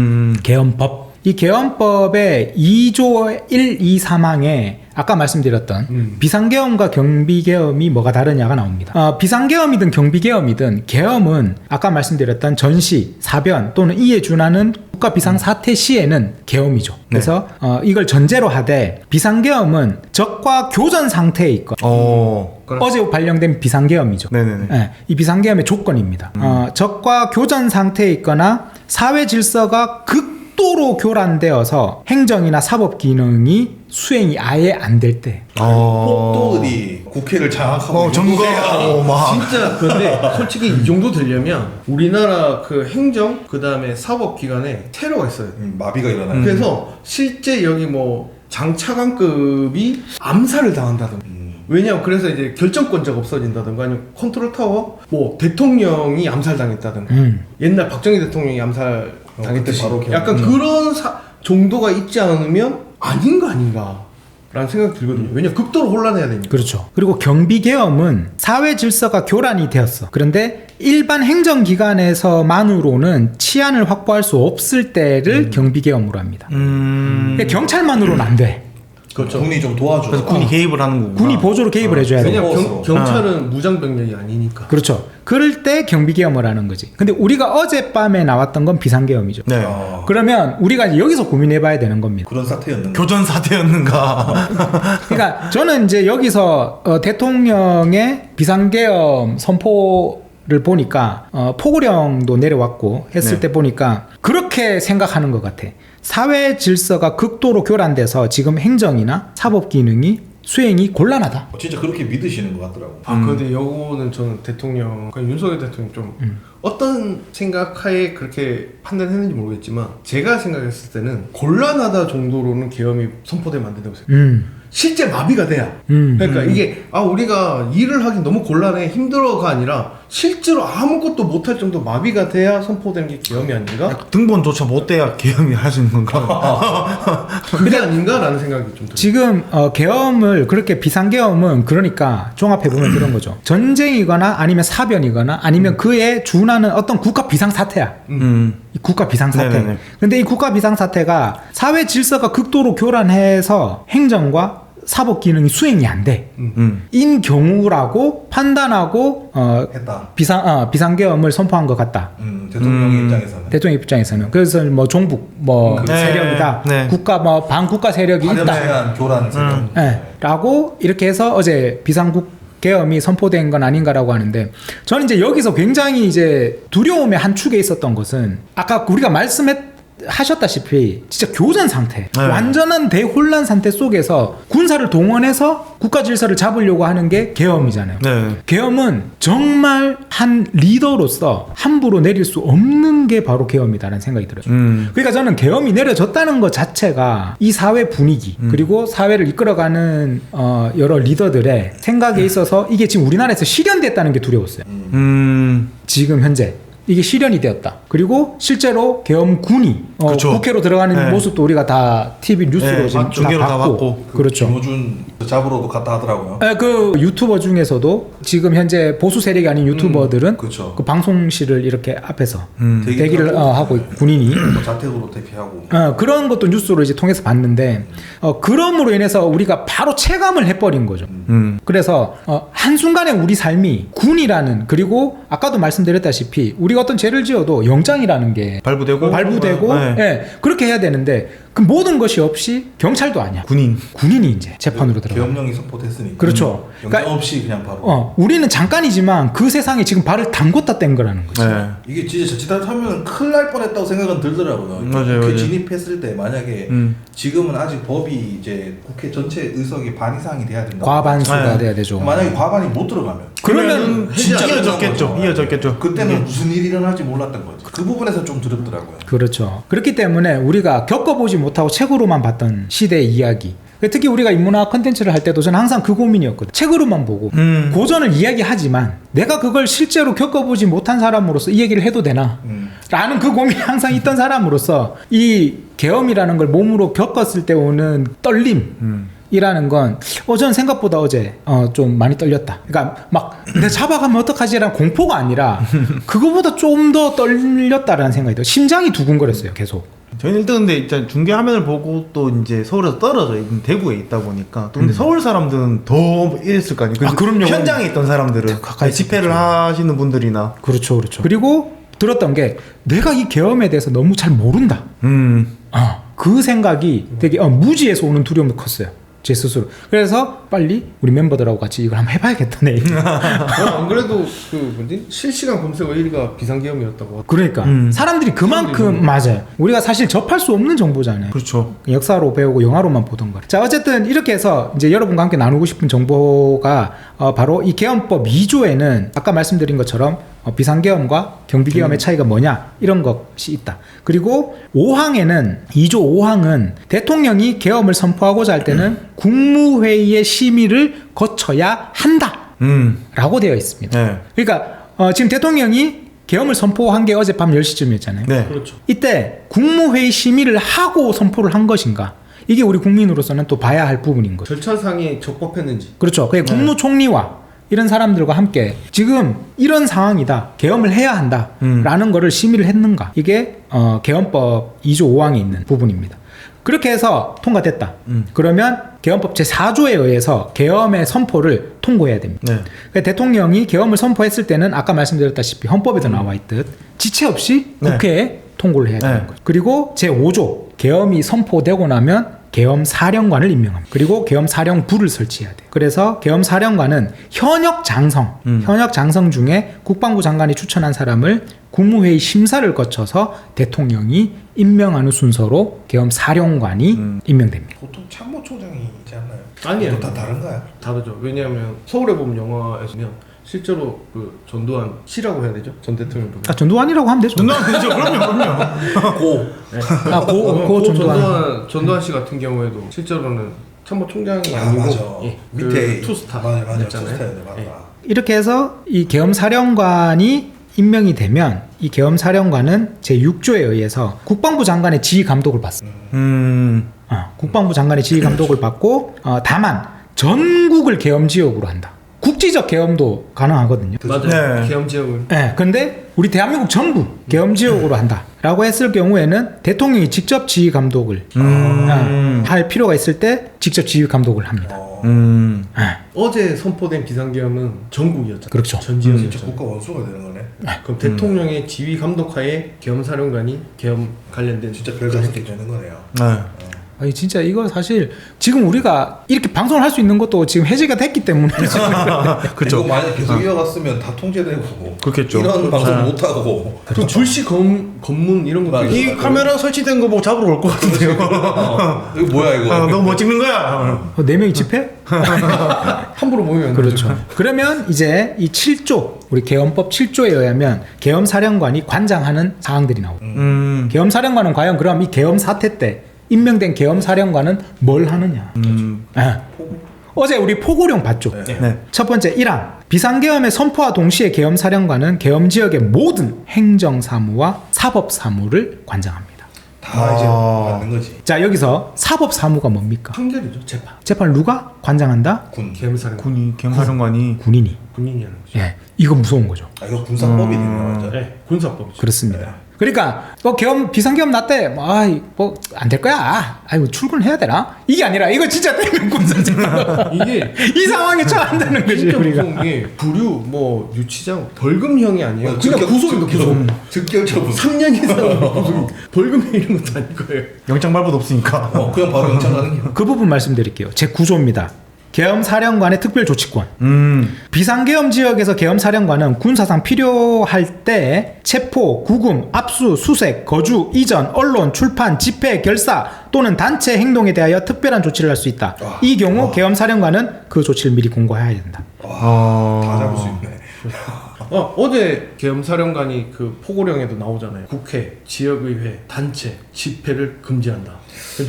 [SPEAKER 1] 계엄법. 이 계엄법의 2조 1, 2, 3항에 아까 말씀드렸던 비상계엄과 경비계엄이 뭐가 다르냐가 나옵니다. 비상계엄이든 경비계엄이든 계엄은 아까 말씀드렸던 전시, 사변 또는 이에 준하는 국가 비상사태 시에는 계엄이죠. 그래서 이걸 전제로 하되 비상계엄은 적과 교전 상태에 있거나 어제 발령된 비상계엄이죠.
[SPEAKER 3] 네네네.
[SPEAKER 1] 네, 이 비상계엄의 조건입니다. 적과 교전 상태에 있거나 사회 질서가 극도로 교란되어서 행정이나 사법 기능이 수행이 아예 안 될 때.
[SPEAKER 4] 폭도들이 국회를 장악하고
[SPEAKER 3] 점거하고 막.
[SPEAKER 2] 진짜 그런데 솔직히 이 정도 되려면 우리나라 그 행정 그 다음에 사법 기관에 테러가 있어요.
[SPEAKER 4] 마비가 일어나요.
[SPEAKER 2] 그래서 실제 여기 뭐 장차관급이 암살을 당한다든가. 왜냐면 그래서 이제 결정권자가 없어진다든가 아니면 컨트롤 타워 뭐 대통령이 암살당했다든가 옛날 박정희 대통령이 암살 당했듯이
[SPEAKER 4] 바로
[SPEAKER 2] 약간 그런 정도가 있지 않으면 아닌 거 아닌가. 라는 생각이 들거든요. 왜냐면 극도로 혼란해야 되니까.
[SPEAKER 1] 그렇죠. 그리고 경비계엄은 사회 질서가 교란이 되었어. 그런데 일반 행정기관에서만으로는 치안을 확보할 수 없을 때를 경비계엄으로 합니다. 그러니까 경찰만으로는 안 돼.
[SPEAKER 2] 그렇죠.
[SPEAKER 4] 군이 좀 도와줘.
[SPEAKER 3] 그래서 군이 개입을 하는 거구나.
[SPEAKER 1] 군이 보조로 개입을 해줘야 돼.
[SPEAKER 2] 왜냐면
[SPEAKER 4] 버스로.
[SPEAKER 2] 경찰은 무장병력이 아니니까.
[SPEAKER 1] 그렇죠. 그럴 때 경비계엄을 하는 거지. 근데 우리가 어젯밤에 나왔던 건 비상계엄이죠.
[SPEAKER 3] 네.
[SPEAKER 1] 그러면 우리가 여기서 고민해봐야 되는 겁니다.
[SPEAKER 4] 그런 사태였는데.
[SPEAKER 3] 교전 사태였는가.
[SPEAKER 1] 그러니까 저는 이제 여기서 대통령의 비상계엄 선포를 보니까 포고령도 내려왔고 했을
[SPEAKER 3] 네.
[SPEAKER 1] 때 보니까 그렇게 생각하는 것 같아. 사회 질서가 극도로 교란돼서 지금 행정이나 사법 기능이 수행이 곤란하다.
[SPEAKER 4] 진짜 그렇게 믿으시는 것 같더라고.
[SPEAKER 2] 근데 요거는 저는 대통령, 그러니까 윤석열 대통령 좀 어떤 생각하에 그렇게 판단했는지 모르겠지만 제가 생각했을 때는 곤란하다 정도로는 계엄이 선포되면 안 된다고 생각해요. 실제 마비가 돼야. 그러니까 이게 우리가 일을 하기 너무 곤란해 힘들어가 아니라 실제로 아무것도 못할 정도 마비가 돼야 선포되는 게 계엄이 아닌가?
[SPEAKER 3] 등본조차 못 돼야 계엄이 할 수 있는 건가.
[SPEAKER 2] 그게 아닌가라는 생각이 좀 들어요.
[SPEAKER 1] 지금 계엄을 그렇게 비상계엄은 그러니까 종합해보면 그런 거죠. 전쟁이거나 아니면 사변이거나 아니면 그에 준하는 어떤 국가 비상사태야. 이 국가 비상사태.
[SPEAKER 3] 네네네.
[SPEAKER 1] 근데 이 국가 비상사태가 사회 질서가 극도로 교란해서 행정과 사법 기능이 수행이 안 돼. 인 경우라고 판단하고
[SPEAKER 4] 했다.
[SPEAKER 1] 비상계엄을 선포한 것 같다.
[SPEAKER 4] 대통령의 입장에서는.
[SPEAKER 1] 대통령 입장에서는. 그래서 뭐 종북
[SPEAKER 3] 네.
[SPEAKER 1] 세력이다.
[SPEAKER 3] 네.
[SPEAKER 1] 국가 반국가 세력이 있다.
[SPEAKER 4] 파렴치한 교란 세력.
[SPEAKER 1] 라고 이렇게 해서 어제 비상계엄이 선포된 건 아닌가라고 하는데 저는 이제 여기서 굉장히 이제 두려움의 한 축에 있었던 것은 아까 우리가 하셨다시피 진짜 교전 상태,
[SPEAKER 3] 네.
[SPEAKER 1] 완전한 대혼란 상태 속에서 군사를 동원해서 국가 질서를 잡으려고 하는 게 계엄이잖아요.
[SPEAKER 3] 네.
[SPEAKER 1] 계엄은 정말 한 리더로서 함부로 내릴 수 없는 게 바로 계엄이다라는 생각이 들어요. 그러니까 저는 계엄이 내려졌다는 것 자체가 이 사회 분위기 그리고 사회를 이끌어가는 여러 리더들의 생각에 있어서 이게 지금 우리나라에서 실현됐다는 게 두려웠어요. 지금 현재 이게 실현이 되었다. 그리고 실제로 계엄군이
[SPEAKER 3] 그쵸.
[SPEAKER 1] 국회로 들어가는
[SPEAKER 3] 네.
[SPEAKER 1] 모습도 우리가 다 TV 뉴스로
[SPEAKER 3] 네,
[SPEAKER 1] 지금
[SPEAKER 3] 중계로 다 봤고.
[SPEAKER 1] 그렇죠.
[SPEAKER 4] 김호준 잡으러도 갔다 하더라고요.
[SPEAKER 1] 그 유튜버 중에서도 지금 현재 보수 세력이 아닌 유튜버들은
[SPEAKER 4] 그쵸.
[SPEAKER 1] 그 방송실을 이렇게 앞에서
[SPEAKER 4] 대기를
[SPEAKER 1] 대기를 하고 있고, 군인이
[SPEAKER 4] 뭐 자택으로 대피하고.
[SPEAKER 1] 그런 것도 뉴스로 이제 통해서 봤는데 그럼으로 인해서 우리가 바로 체감을 해버린 거죠. 그래서 한순간에 우리 삶이 군이라는 그리고 아까도 말씀드렸다시피 우리가 어떤 죄를 지어도 영장이라는 게 발부되고
[SPEAKER 3] 네.
[SPEAKER 1] 예, 그렇게 해야 되는데 그 모든 것이 없이 경찰도 아니야. 군인이 이제 재판으로 들어가.
[SPEAKER 4] 계엄령이 선포됐으니까.
[SPEAKER 1] 그렇죠.
[SPEAKER 4] 영장
[SPEAKER 1] 그러니까
[SPEAKER 4] 없이 그냥 바로.
[SPEAKER 1] 우리는 잠깐이지만 그 세상에 지금 발을 담궜다 뗀 거라는 거지.
[SPEAKER 3] 네.
[SPEAKER 4] 이게 진짜 자칫 하면 큰일 날 뻔했다고 생각은 들더라고요.
[SPEAKER 3] 맞아요,
[SPEAKER 4] 국회
[SPEAKER 3] 맞아요.
[SPEAKER 4] 진입했을 때 만약에 지금은 아직 법이 이제 국회 전체 의석이 반 이상이 돼야 된다.
[SPEAKER 1] 과반수가
[SPEAKER 3] 네.
[SPEAKER 1] 돼야 되죠.
[SPEAKER 4] 만약에 과반이 못 들어가면
[SPEAKER 1] 그러면
[SPEAKER 4] 진짜
[SPEAKER 3] 이어졌겠죠. 이어졌겠죠.
[SPEAKER 4] 그때는 무슨 일이 일어날지 몰랐던 거죠. 그 부분에서 좀 두렵더라고요.
[SPEAKER 1] 그렇죠. 그렇기 때문에 우리가 겪어보지 못하고 책으로만 봤던 시대의 이야기. 특히 우리가 인문학 컨텐츠를 할 때도 저는 항상 그 고민이었거든. 책으로만 보고 고전을 이야기하지만 내가 그걸 실제로 겪어보지 못한 사람으로서 이 얘기를 해도 되나? 라는 그 고민이 항상 있던 사람으로서 이 계엄이라는 걸 몸으로 겪었을 때 오는 떨림 이라는 건 저는 생각보다 어제 좀 많이 떨렸다. 그러니까 막 내 잡아가면 어떡하지라는 공포가 아니라 그거보다 좀 더 떨렸다라는 생각이 들어요. 심장이 두근거렸어요. 계속.
[SPEAKER 3] 저희는 일단 근데 일단 중계 화면을 보고 또 이제 서울에서 떨어져 있는 대구에 있다 보니까 또 근데 서울 사람들은 더 이랬을 거 아니에요.
[SPEAKER 1] 그럼요.
[SPEAKER 3] 현장에 있던 사람들은
[SPEAKER 1] 가까이
[SPEAKER 3] 집회를 하시는 분들이나
[SPEAKER 1] 그렇죠. 그리고 들었던 게 내가 이 계엄에 대해서 너무 잘 모른다. 그 생각이 되게 무지에서 오는 두려움도 컸어요. 제 스스로. 그래서 빨리 우리 멤버들하고 같이 이걸 한번 해봐야겠다 내일.
[SPEAKER 2] 안 그래도 그 뭐지 실시간 검색어 1위가 비상계엄이었다고.
[SPEAKER 1] 그러니까 사람들이 그만큼 맞아요. 우리가 사실 접할 수 없는 정보잖아요.
[SPEAKER 3] 그렇죠.
[SPEAKER 1] 역사로 배우고 영화로만 보던 거예요. 자, 어쨌든 이렇게 해서 이제 여러분과 함께 나누고 싶은 정보가 바로 이 계엄법 2조에는 아까 말씀드린 것처럼 비상계엄과 경비계엄의 차이가 뭐냐 이런 것이 있다. 그리고 5항에는 2조 5항은 대통령이 계엄을 선포하고자 할 때는 국무회의의 심의를 거쳐야 한다 라고 되어 있습니다.
[SPEAKER 3] 네.
[SPEAKER 1] 그러니까 지금 대통령이 계엄을 선포한 게 어젯밤 10시쯤이었잖아요.
[SPEAKER 3] 네.
[SPEAKER 2] 그렇죠.
[SPEAKER 1] 이때 국무회의 심의를 하고 선포를 한 것인가, 이게 우리 국민으로서는 또 봐야 할 부분인 거죠.
[SPEAKER 2] 절차상에 적법했는지.
[SPEAKER 1] 그렇죠. 그게 국무총리와 이런 사람들과 함께 지금 이런 상황이다. 계엄을 해야 한다라는 거를 심의를 했는가. 이게 계엄법 2조 5항에 있는 부분입니다. 그렇게 해서 통과됐다. 그러면 계엄법 제4조에 의해서 계엄의 선포를 통고해야 됩니다.
[SPEAKER 3] 네.
[SPEAKER 1] 그러니까 대통령이 계엄을 선포했을 때는 아까 말씀드렸다시피 헌법에도 나와 있듯 지체 없이
[SPEAKER 3] 네.
[SPEAKER 1] 국회에 통고를 해야 되는
[SPEAKER 3] 네.
[SPEAKER 1] 거죠. 그리고 제5조 계엄이 선포되고 나면 계엄 사령관을 임명합니다. 그리고 계엄 사령부를 설치해야 돼요. 그래서 계엄 사령관은 현역 장성 중에 국방부 장관이 추천한 사람을 국무회의 심사를 거쳐서 대통령이 임명하는 순서로 계엄 사령관이 임명됩니다.
[SPEAKER 4] 보통 참모총장이지 않나요?
[SPEAKER 2] 아니에요.
[SPEAKER 4] 다 다른가요?
[SPEAKER 2] 다르죠. 왜냐하면 서울에 보면 영화에서는 실제로 그 전두환 씨라고 해야 되죠? 전 대통령 보면.
[SPEAKER 1] 아, 전두환이라고 하면 되죠.
[SPEAKER 3] 그렇죠. 그럼요.
[SPEAKER 4] 고.
[SPEAKER 1] 고 전두환.
[SPEAKER 2] 전두환 씨 같은 경우에도 실제로는 참모총장이
[SPEAKER 4] 아,
[SPEAKER 2] 아니고
[SPEAKER 4] 맞아.
[SPEAKER 2] 예,
[SPEAKER 4] 밑에
[SPEAKER 2] 그 투스타
[SPEAKER 4] 맞아.
[SPEAKER 2] 했잖아요.
[SPEAKER 4] 투스타였네. 맞다.
[SPEAKER 2] 예.
[SPEAKER 1] 이렇게 해서 이 계엄 사령관이 임명이 되면 이 계엄 사령관은 제6조에 의해서 국방부 장관의 지휘 감독을 받습니다. 국방부 장관의 지휘 감독을 받고 다만 전국을 계엄 지역으로 한다. 국지적 계엄도 가능하거든요.
[SPEAKER 2] 맞아요.
[SPEAKER 3] 네.
[SPEAKER 2] 계엄 지역을.
[SPEAKER 1] 네, 근데 우리 대한민국 전부 계엄 지역으로 한다라고 했을 경우에는 대통령이 직접 지휘 감독을 할 필요가 있을 때 직접 지휘 감독을 합니다. 네,
[SPEAKER 2] 어제 선포된 비상계엄은 전국이었잖아요.
[SPEAKER 1] 그렇죠.
[SPEAKER 2] 전
[SPEAKER 4] 진짜
[SPEAKER 2] 지역이었죠.
[SPEAKER 4] 국가 원수가 되는 거네.
[SPEAKER 2] 그럼 대통령의 지휘 감독하에 계엄 사령관이 계엄 관련된
[SPEAKER 4] 진짜 별다섯 개 되는 거네요.
[SPEAKER 3] 네.
[SPEAKER 1] 아니 진짜 이거 사실 지금 우리가 이렇게 방송을 할 수 있는 것도 지금 해제가 됐기 때문에
[SPEAKER 3] 그렇죠.
[SPEAKER 4] 이거 만약 계속 이어갔으면 다 통제되고
[SPEAKER 3] 그렇겠죠.
[SPEAKER 4] 이런 방송
[SPEAKER 3] 네.
[SPEAKER 4] 못 하고
[SPEAKER 2] 또 줄시 검문 이런 것도
[SPEAKER 4] 맞아.
[SPEAKER 2] 있어요.
[SPEAKER 3] 이 카메라 설치된 거 보고 잡으러 올 것 같은데요.
[SPEAKER 4] 이거 뭐야 이거?
[SPEAKER 3] 너 뭐 찍는 거야?
[SPEAKER 1] 4명이 집회?
[SPEAKER 2] 함부로 모이면 안
[SPEAKER 1] 그렇죠.
[SPEAKER 2] 되죠.
[SPEAKER 1] 그러면 이제 이 7조 우리 계엄법 7조에 의하면 계엄 사령관이 관장하는 사항들이 나옵니다. 계엄 사령관은 과연 그럼 이 계엄 사태 때 임명된 계엄 사령관은 뭘 하느냐? 어제 우리 포고령 봤죠?
[SPEAKER 3] 네.
[SPEAKER 1] 첫 번째 1항 비상계엄의 선포와 동시에 계엄 사령관은 계엄 지역의 모든 행정 사무와 사법 사무를 관장합니다.
[SPEAKER 4] 다 이제 맞는 거지.
[SPEAKER 1] 자 여기서 사법 사무가 뭡니까?
[SPEAKER 2] 판결이죠. 재판.
[SPEAKER 1] 재판을 누가 관장한다?
[SPEAKER 4] 군.
[SPEAKER 2] 계엄 사령관.
[SPEAKER 3] 군이 경사령관이
[SPEAKER 1] 군인이.
[SPEAKER 2] 군인이 하는 거죠.
[SPEAKER 1] 예, 이거 무서운 거죠.
[SPEAKER 4] 아 이거 군사법이 되는 거죠.
[SPEAKER 2] 네, 군사법이죠.
[SPEAKER 1] 그렇습니다. 그러니까 뭐 비상계엄 났대 뭐안 될 거야. 아이고 출근해야 되나? 이게 아니라 이거 진짜 때면 군사재판.
[SPEAKER 2] 이게
[SPEAKER 1] 이 상황에 처해 안 되는 거지
[SPEAKER 2] 진짜
[SPEAKER 1] 우리가.
[SPEAKER 2] 무서운 게 부류 뭐 유치장 벌금형이 아니에요. 그냥
[SPEAKER 4] 즉결-
[SPEAKER 2] 구속이도 구속.
[SPEAKER 4] 즉결 처분.
[SPEAKER 2] 3년 이상 구속. 벌금 이런 것도 아닐 거예요.
[SPEAKER 3] 영장 발부도 없으니까.
[SPEAKER 4] 그냥 바로 영장 가는 게.
[SPEAKER 1] 그 부분 말씀드릴게요. 제 9조입니다. 계엄 사령관의 특별 조치권. 비상계엄 지역에서 계엄 사령관은 군사상 필요할 때 체포, 구금, 압수, 수색, 거주, 이전, 언론, 출판, 집회, 결사 또는 단체 행동에 대하여 특별한 조치를 할 수 있다. 이 경우 계엄 사령관은 그 조치를 미리 공고해야 된다.
[SPEAKER 4] 다 잡을 수 있네.
[SPEAKER 2] 어제 계엄 사령관이 그 포고령에도 나오잖아요. 국회, 지역의회, 단체, 집회를 금지한다.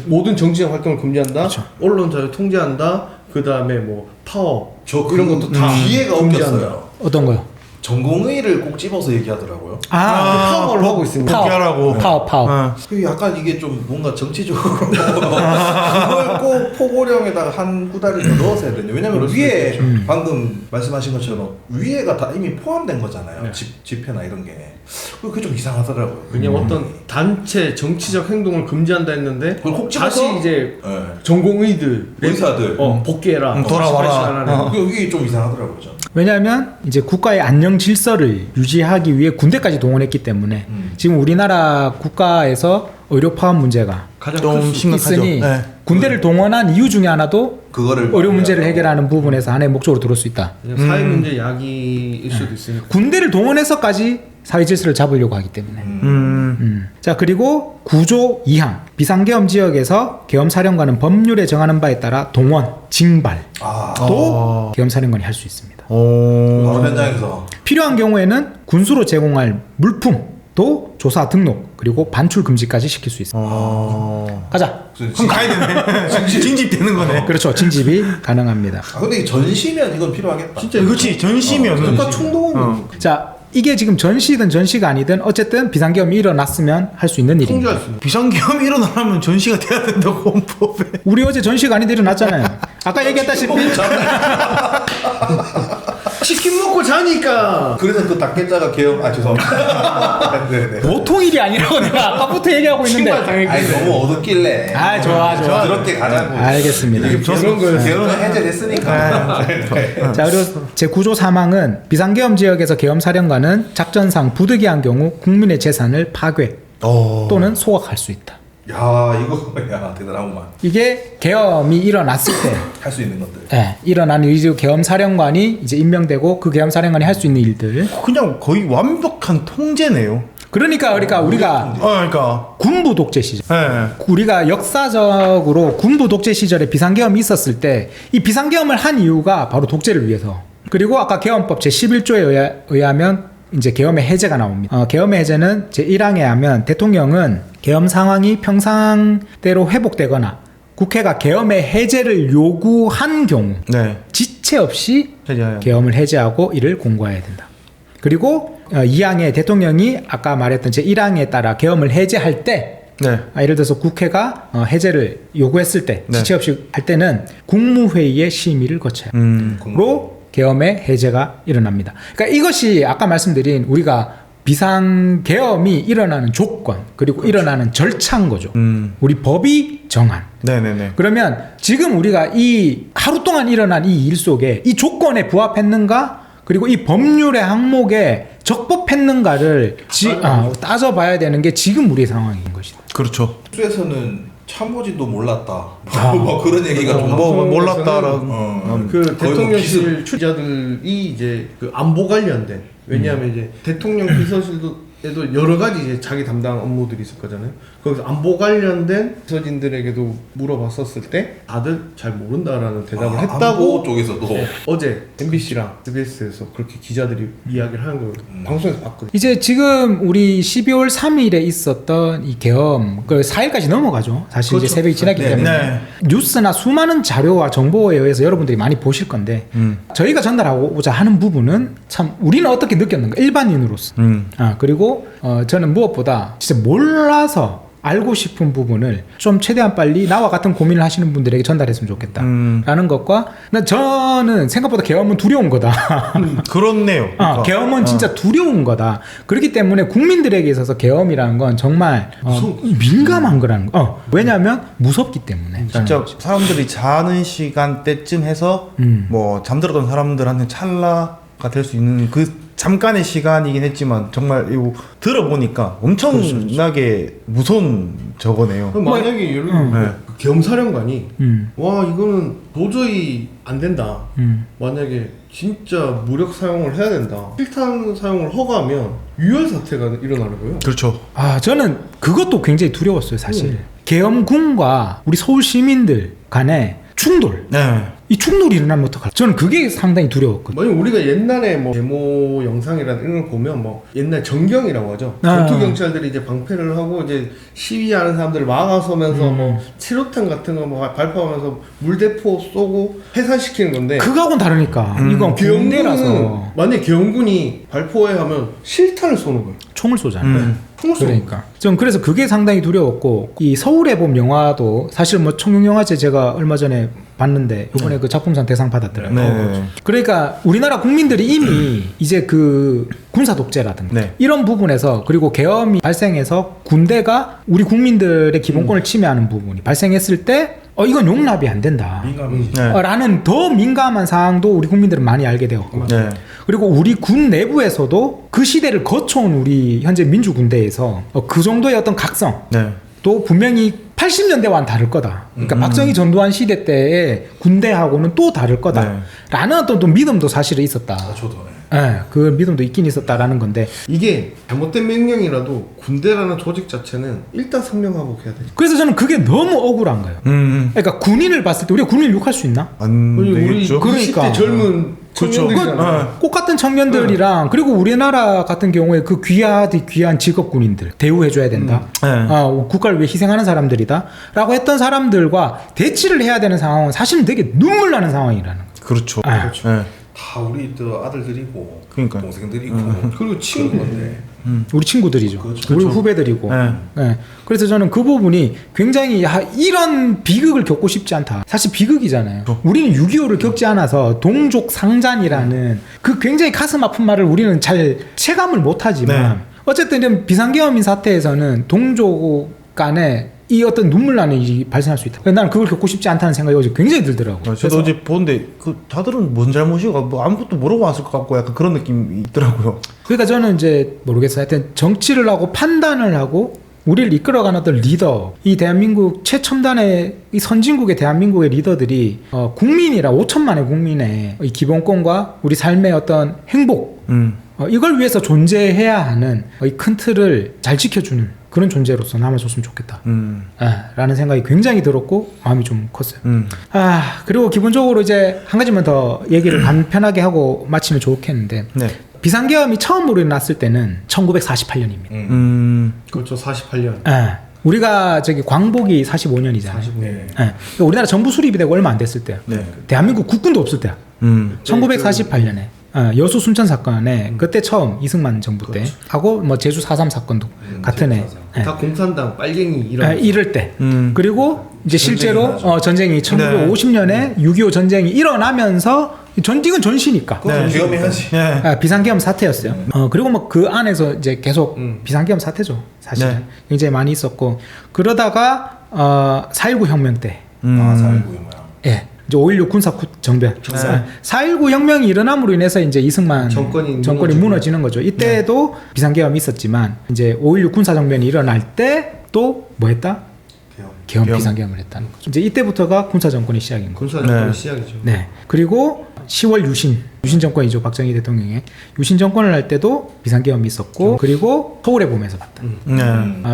[SPEAKER 2] 모든 정치적 활동을 금지한다.
[SPEAKER 1] 그렇죠.
[SPEAKER 2] 언론 자유 통제한다. 그 다음에 뭐 파업
[SPEAKER 4] 저
[SPEAKER 2] 이런 것도 다
[SPEAKER 4] 기회가
[SPEAKER 2] 금지한다.
[SPEAKER 4] 없겠어요.
[SPEAKER 1] 어떤 거요?
[SPEAKER 4] 전공의를 꼭 집어서 얘기하더라고요.
[SPEAKER 2] 파업을 하고 있습니다.
[SPEAKER 3] 복귀하라고.
[SPEAKER 1] 파업.
[SPEAKER 4] 그 약간 이게 좀 뭔가 정치적으로 그걸 꼭 포고령에다가 한 구달을 더 넣어서 해야 되냐. 왜냐면 위에 방금 말씀하신 것처럼 위에가 다 이미 포함된 거잖아요.
[SPEAKER 2] 네.
[SPEAKER 4] 집회나 이런 게. 그게 좀 이상하더라고요.
[SPEAKER 2] 그냥 어떤 단체 정치적 행동을 금지한다 했는데
[SPEAKER 4] 그걸 꼭
[SPEAKER 2] 다시
[SPEAKER 4] 집어서?
[SPEAKER 2] 이제
[SPEAKER 4] 네.
[SPEAKER 2] 전공의들
[SPEAKER 4] 의사들.
[SPEAKER 2] 복귀해라.
[SPEAKER 3] 돌아와라.
[SPEAKER 2] 18시간 안에.
[SPEAKER 4] 그게 좀 이상하더라고요. 저는.
[SPEAKER 1] 왜냐하면 이제 국가의 안녕 질서를 유지하기 위해 군대까지 동원했기 때문에 지금 우리나라 국가에서 의료 파업 문제가
[SPEAKER 2] 가장
[SPEAKER 3] 좀
[SPEAKER 2] 클 수
[SPEAKER 3] 심각하죠.
[SPEAKER 1] 있으니
[SPEAKER 3] 네.
[SPEAKER 1] 군대를 동원한 이유 중에 하나도
[SPEAKER 4] 그거를
[SPEAKER 1] 의료 문제를 해결하는 부분에서 하나의 목적으로 들을 수 있다.
[SPEAKER 2] 그냥 사회 문제 야기일 수도 있으니까.
[SPEAKER 1] 군대를 동원해서까지 사회 질서를 잡으려고 하기 때문에. 자 그리고 9조 2항 비상계엄 지역에서 계엄사령관은 법률에 정하는 바에 따라 동원, 징발도 계엄사령관이 할 수 있습니다.
[SPEAKER 4] 바로 현장에서
[SPEAKER 1] 필요한 경우에는 군수로 제공할 물품도 조사 등록 그리고 반출 금지까지 시킬 수 있습니다. 가자.
[SPEAKER 3] 그럼 가야 되네. 징집되는 거네.
[SPEAKER 1] 그렇죠. 징집이 가능합니다.
[SPEAKER 4] 근데 전시면 이건 필요하겠다.
[SPEAKER 2] 진짜
[SPEAKER 3] 그렇지 전시면
[SPEAKER 2] 국가 총동원.
[SPEAKER 1] 자 이게 지금 전시든 전시가 아니든 어쨌든 비상계엄이 일어났으면 할 수 있는 일입니다.
[SPEAKER 2] 통제할 수 있는.
[SPEAKER 3] 비상계엄이 일어나면 전시가 돼야 된다고 헌법에.
[SPEAKER 1] 우리 어제 전시가 아닌데 일어났잖아요. 아까 얘기했다시피
[SPEAKER 2] 치킨 먹고 자니까.
[SPEAKER 4] 그래서 그 닭게자가 개엄 죄송합니다. 네네.
[SPEAKER 1] 보통 일이 아니라고 내가 아까부터 얘기하고 있는데.
[SPEAKER 2] 신발 당했기
[SPEAKER 4] 아니
[SPEAKER 2] 때문에.
[SPEAKER 4] 너무 어둡길래.
[SPEAKER 1] 아, 좋아.
[SPEAKER 4] 그렇게 가자고.
[SPEAKER 1] 알겠습니다.
[SPEAKER 2] 이게 그런 거였어.
[SPEAKER 4] 개엄은 해제됐으니까.
[SPEAKER 1] 자, 그리고 제9조 사망은 비상계엄 지역에서 계엄사령관은 작전상 부득이한 경우 국민의 재산을 파괴 또는 소각할 수 있다.
[SPEAKER 4] 야 이거 야 대단하구만.
[SPEAKER 1] 이게 계엄이 일어났을 때
[SPEAKER 4] 할 수 있는 것들.
[SPEAKER 1] 일어나는 이제 계엄사령관이 이제 임명되고 그 계엄사령관이 할 수 있는 일들.
[SPEAKER 3] 그냥 거의 완벽한 통제네요.
[SPEAKER 1] 그러니까 우리가
[SPEAKER 3] 그러니까.
[SPEAKER 1] 군부 독재 시절.
[SPEAKER 3] 네.
[SPEAKER 1] 우리가 역사적으로 군부 독재 시절에 비상계엄이 있었을 때 이 비상계엄을 한 이유가 바로 독재를 위해서. 그리고 아까 계엄법 제11조에 의하면 이제 계엄의 해제가 나옵니다. 계엄의 해제는 제1항에 하면 대통령은 계엄 상황이 평상대로 회복되거나 국회가 계엄의 해제를 요구한 경우
[SPEAKER 3] 네.
[SPEAKER 1] 지체 없이
[SPEAKER 3] 해제해야
[SPEAKER 1] 계엄을 해제하고 이를 공고해야 된다. 그리고 2항에 대통령이 아까 말했던 제1항에 따라 계엄을 해제할 때
[SPEAKER 3] 네.
[SPEAKER 1] 예를 들어서 국회가 해제를 요구했을 때
[SPEAKER 3] 네.
[SPEAKER 1] 지체 없이 할 때는 국무회의의 심의를 거쳐야 로 계엄의 해제가 일어납니다. 그러니까 이것이 아까 말씀드린 우리가 비상계엄이 일어나는 조건 그리고 일어나는 절차인 거죠. 우리 법이 정한.
[SPEAKER 3] 네네네.
[SPEAKER 1] 그러면 지금 우리가 이 하루 동안 일어난 이 일 속에 이 조건에 부합했는가 그리고 이 법률의 항목에 적법했는가를 따져봐야 되는 게 지금 우리의 상황인 것이다.
[SPEAKER 3] 그렇죠.
[SPEAKER 4] 수에서는 참모진도 몰랐다. 뭐 그런 얘기가 좀.
[SPEAKER 3] 뭐 몰랐다라는.
[SPEAKER 2] 그
[SPEAKER 4] 거의 뭐
[SPEAKER 2] 대통령실 취재자들이 이제 그 안보 관련된 왜냐하면 이제 대통령 비서실에도 여러 가지 이제 자기 담당 업무들이 있을 거잖아요. 거기서 안보 관련된 비서진들에게도 물어봤었을 때 다들 잘 모른다라는 대답을 했다고
[SPEAKER 4] 안보 쪽에서도.
[SPEAKER 2] 어제 MBC랑 SBS에서 그렇게 기자들이 이야기를 하는 걸 방송에서 봤거든요.
[SPEAKER 1] 이제 지금 우리 12월 3일에 있었던 이 계엄 그 4일까지 넘어가죠. 사실
[SPEAKER 2] 그렇죠.
[SPEAKER 1] 이제 새벽이 지났기
[SPEAKER 4] 네,
[SPEAKER 1] 때문에
[SPEAKER 3] 네.
[SPEAKER 1] 뉴스나 수많은 자료와 정보에 의해서 여러분들이 많이 보실 건데 저희가 전달하고자 하는 부분은 참 우리는 어떻게 느꼈는가 일반인으로서 그리고 저는 무엇보다 진짜 몰라서 알고 싶은 부분을 좀 최대한 빨리 나와 같은 고민을 하시는 분들에게 전달했으면 좋겠다라는 것과 저는 생각보다 계엄은 두려운 거다.
[SPEAKER 3] 그렇네요. 그러니까.
[SPEAKER 1] 계엄은 진짜 두려운 거다. 그렇기 때문에 국민들에게 있어서 계엄이라는 건 정말 민감한 거라는 거. 왜냐하면 무섭기 때문에.
[SPEAKER 3] 진짜 사람들이 자는 시간대쯤 해서 뭐 잠들었던 사람들한테 찰나가 될 수 있는 그 잠깐의 시간이긴 했지만 정말 이거 들어보니까 엄청나게 무서운 저거네요.
[SPEAKER 2] 그럼 만약에 예를 들어
[SPEAKER 3] 네.
[SPEAKER 2] 그 계엄사령관이 와 이거는 도저히 안 된다. 만약에 진짜 무력 사용을 해야 된다. 실탄 사용을 허가하면 유혈 사태가 일어나는 거예요.
[SPEAKER 3] 그렇죠.
[SPEAKER 1] 저는 그것도 굉장히 두려웠어요, 사실. 계엄군과 우리 서울 시민들 간의 충돌.
[SPEAKER 3] 네.
[SPEAKER 1] 이 충돌이 일어나면 어떡할까? 저는 그게 상당히 두려웠거든요.
[SPEAKER 2] 만약 우리가 옛날에 뭐 데모 영상이라는 이런 걸 보면 뭐 옛날 정경이라고 하죠. 전투 경찰들이 이제 방패를 하고 이제 시위하는 사람들을 막아서면서 뭐 치료탄 같은 거 뭐 발포하면서 물대포 쏘고 해산시키는 건데
[SPEAKER 1] 그거하고는 다르니까. 이건 군대라서
[SPEAKER 2] 만약 계엄군이 발포해 하면 실탄을 쏘는 거예요.
[SPEAKER 1] 총을 쏘잖아요.
[SPEAKER 2] 총을 쏘는 거예요.
[SPEAKER 1] 그러니까 전 그래서 그게 상당히 두려웠고 이 서울의 봄 영화도 사실 뭐 청룡영화제 제가 얼마 전에 봤는데 이번에 그 작품상 대상 받았더라고요.
[SPEAKER 3] 네.
[SPEAKER 1] 그러니까 우리나라 국민들이 이미 이제 그 군사 독재라든가
[SPEAKER 3] 네.
[SPEAKER 1] 이런 부분에서 그리고 계엄이 발생해서 군대가 우리 국민들의 기본권을 침해하는 부분이 발생했을 때 이건 용납이 안 된다.
[SPEAKER 4] 민감해지죠.
[SPEAKER 3] 네.
[SPEAKER 1] 라는 더 민감한 사항도 우리 국민들은 많이 알게 되었고
[SPEAKER 3] 네.
[SPEAKER 1] 그리고 우리 군 내부에서도 그 시대를 거쳐온 우리 현재 민주군대에서 그 정도의 어떤 각성
[SPEAKER 3] 네.
[SPEAKER 1] 또 분명히 80년대와는 다를 거다. 그러니까 박정희 전두환 시대 때의 군대하고는 또 다를 거다라는 어떤 또 믿음도 사실은 있었다.
[SPEAKER 4] 저도.
[SPEAKER 1] 그 믿음도 있긴 있었다라는 건데
[SPEAKER 2] 이게 잘못된 명령이라도 군대라는 조직 자체는 일단 성명하고 해야 돼요.
[SPEAKER 1] 그래서 저는 그게 너무 억울한 거예요. 그러니까 군인을 봤을 때 우리가 군인을 욕할 수 있나?
[SPEAKER 3] 안
[SPEAKER 2] 우리
[SPEAKER 3] 되겠죠.
[SPEAKER 1] 그러니까.
[SPEAKER 2] 20대 젊은
[SPEAKER 3] 그렇죠.
[SPEAKER 2] 청년들이잖아요.
[SPEAKER 1] 꽃같은 청년들이랑 그리고 우리나라 같은 경우에 그 귀한 직업 군인들 대우해줘야 된다. 국가를 위해 희생하는 사람들이다. 라고 했던 사람들과 대치를 해야 되는 상황은 사실은 되게 눈물 나는 상황이라는 거예요.
[SPEAKER 3] 그렇죠.
[SPEAKER 1] 그렇죠.
[SPEAKER 3] 네.
[SPEAKER 4] 다 우리 또 아들들이고
[SPEAKER 3] 그러니까요.
[SPEAKER 4] 동생들이고
[SPEAKER 2] 그리고 친구인데.
[SPEAKER 1] 우리 친구들이죠.
[SPEAKER 4] 그렇죠.
[SPEAKER 1] 우리 후배들이고.
[SPEAKER 3] 네.
[SPEAKER 1] 예. 그래서 저는 그 부분이 굉장히 이런 비극을 겪고 싶지 않다. 사실 비극이잖아요. 우리는 6.25를 겪지 않아서 동족 상잔이라는 그 굉장히 가슴 아픈 말을 우리는 잘 체감을 못하지만
[SPEAKER 3] 네.
[SPEAKER 1] 어쨌든 이런 비상계엄인 사태에서는 동족 간에 이 어떤 눈물 나는 일이 발생할 수 있다. 나는 그걸 겪고 싶지 않다는 생각이 어제 굉장히 들더라고요.
[SPEAKER 3] 저도 어제 보는데 그 다들은 뭔 잘못이고 뭐 아무것도 모르고 왔을 것 같고 약간 그런 느낌이 있더라고요.
[SPEAKER 1] 그러니까 저는 이제 모르겠어요. 하여튼 정치를 하고 판단을 하고 우리를 이끌어가는 어떤 리더, 이 대한민국 최첨단의 이 선진국의 대한민국의 리더들이 국민이라 5천만의 국민의 이 기본권과 우리 삶의 어떤 행복 이걸 위해서 존재해야 하는 이 큰 틀을 잘 지켜주는 그런 존재로서 남아줬으면 좋겠다. 라는 생각이 굉장히 들었고 마음이 좀 컸어요. 그리고 기본적으로 이제 한 가지만 더 얘기를 간편하게 하고 마치면 좋겠는데
[SPEAKER 3] 네.
[SPEAKER 1] 비상계엄이 처음으로 일어났을 때는 1948년입니다.
[SPEAKER 2] 그렇죠. 48년.
[SPEAKER 1] 우리가 저기 광복이 45년이잖아요.
[SPEAKER 2] 45년.
[SPEAKER 1] 그러니까 우리나라 정부 수립이 되고 얼마 안 됐을 때요.
[SPEAKER 3] 네.
[SPEAKER 1] 대한민국 국군도 없을 때야. 1948년에 여수 순천 사건에 그때 처음 이승만 정부 때 하고 뭐 제주 4.3 사건도 같은 해.
[SPEAKER 2] 다 공산당 빨갱이 이런.
[SPEAKER 1] 이럴 때. 그리고 이제 실제로 전쟁이
[SPEAKER 3] 네.
[SPEAKER 1] 1950년에 6.25 전쟁이 일어나면서 이건 전시니까.
[SPEAKER 4] 그건 위험해야지.
[SPEAKER 3] 네.
[SPEAKER 1] 비상계엄 사태였어요. 그리고 뭐 그 안에서 이제 계속 비상계엄 사태죠. 사실
[SPEAKER 3] 네.
[SPEAKER 1] 굉장히 많이 있었고 그러다가 4.19 혁명 때,
[SPEAKER 4] 4.19야.
[SPEAKER 1] 예, 이제 5.16 군사 정변, 4.19 혁명이 일어남으로 인해서 이제 이승만
[SPEAKER 2] 정권이
[SPEAKER 1] 무너지는 거죠. 이때도 비상계엄이 있었지만 이제 5.16 군사 정변이 일어날 때 또 뭐 했다? 계엄 비상계엄을 했다는 거죠. 이제 이때부터가 군사 정권의 시작인 거죠.
[SPEAKER 2] 군사 정권의
[SPEAKER 3] 네.
[SPEAKER 2] 시작이죠.
[SPEAKER 1] 네. 그리고 10월 유신 정권이죠. 박정희 대통령의 유신 정권을 할 때도 비상계엄이 있었고 그리고 서울의 봄에서 봤다.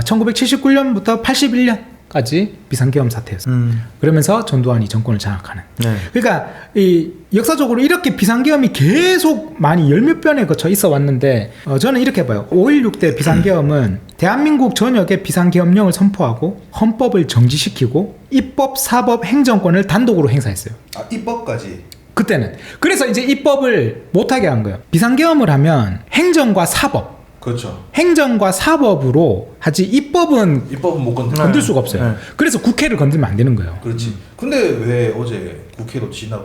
[SPEAKER 1] 1979년부터 81년까지 비상계엄 사태였어요. 그러면서 전두환이 정권을 장악하는.
[SPEAKER 3] 네.
[SPEAKER 1] 그러니까 이 역사적으로 이렇게 비상계엄이 계속 많이 열몇 번에 거쳐 있어 왔는데 저는 이렇게 봐요. 5.16 때 비상계엄은 대한민국 전역에 비상계엄령을 선포하고 헌법을 정지시키고 입법, 사법, 행정권을 단독으로 행사했어요.
[SPEAKER 4] 입법까지.
[SPEAKER 1] 그때는. 그래서 이제 입법을 못하게 한 거예요. 비상계엄을 하면 행정과 사법,
[SPEAKER 4] 그렇죠.
[SPEAKER 1] 행정과 사법으로 하지 입법은
[SPEAKER 4] 입법은 못 건드려.
[SPEAKER 1] 건들 수가 없어요.
[SPEAKER 3] 네.
[SPEAKER 1] 그래서 국회를 건들면 안 되는 거예요.
[SPEAKER 4] 그렇지. 근데 왜 어제 국회로 진압을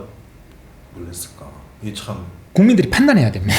[SPEAKER 4] 했을까? 이게 참.
[SPEAKER 1] 국민들이 판단해야 됩니다.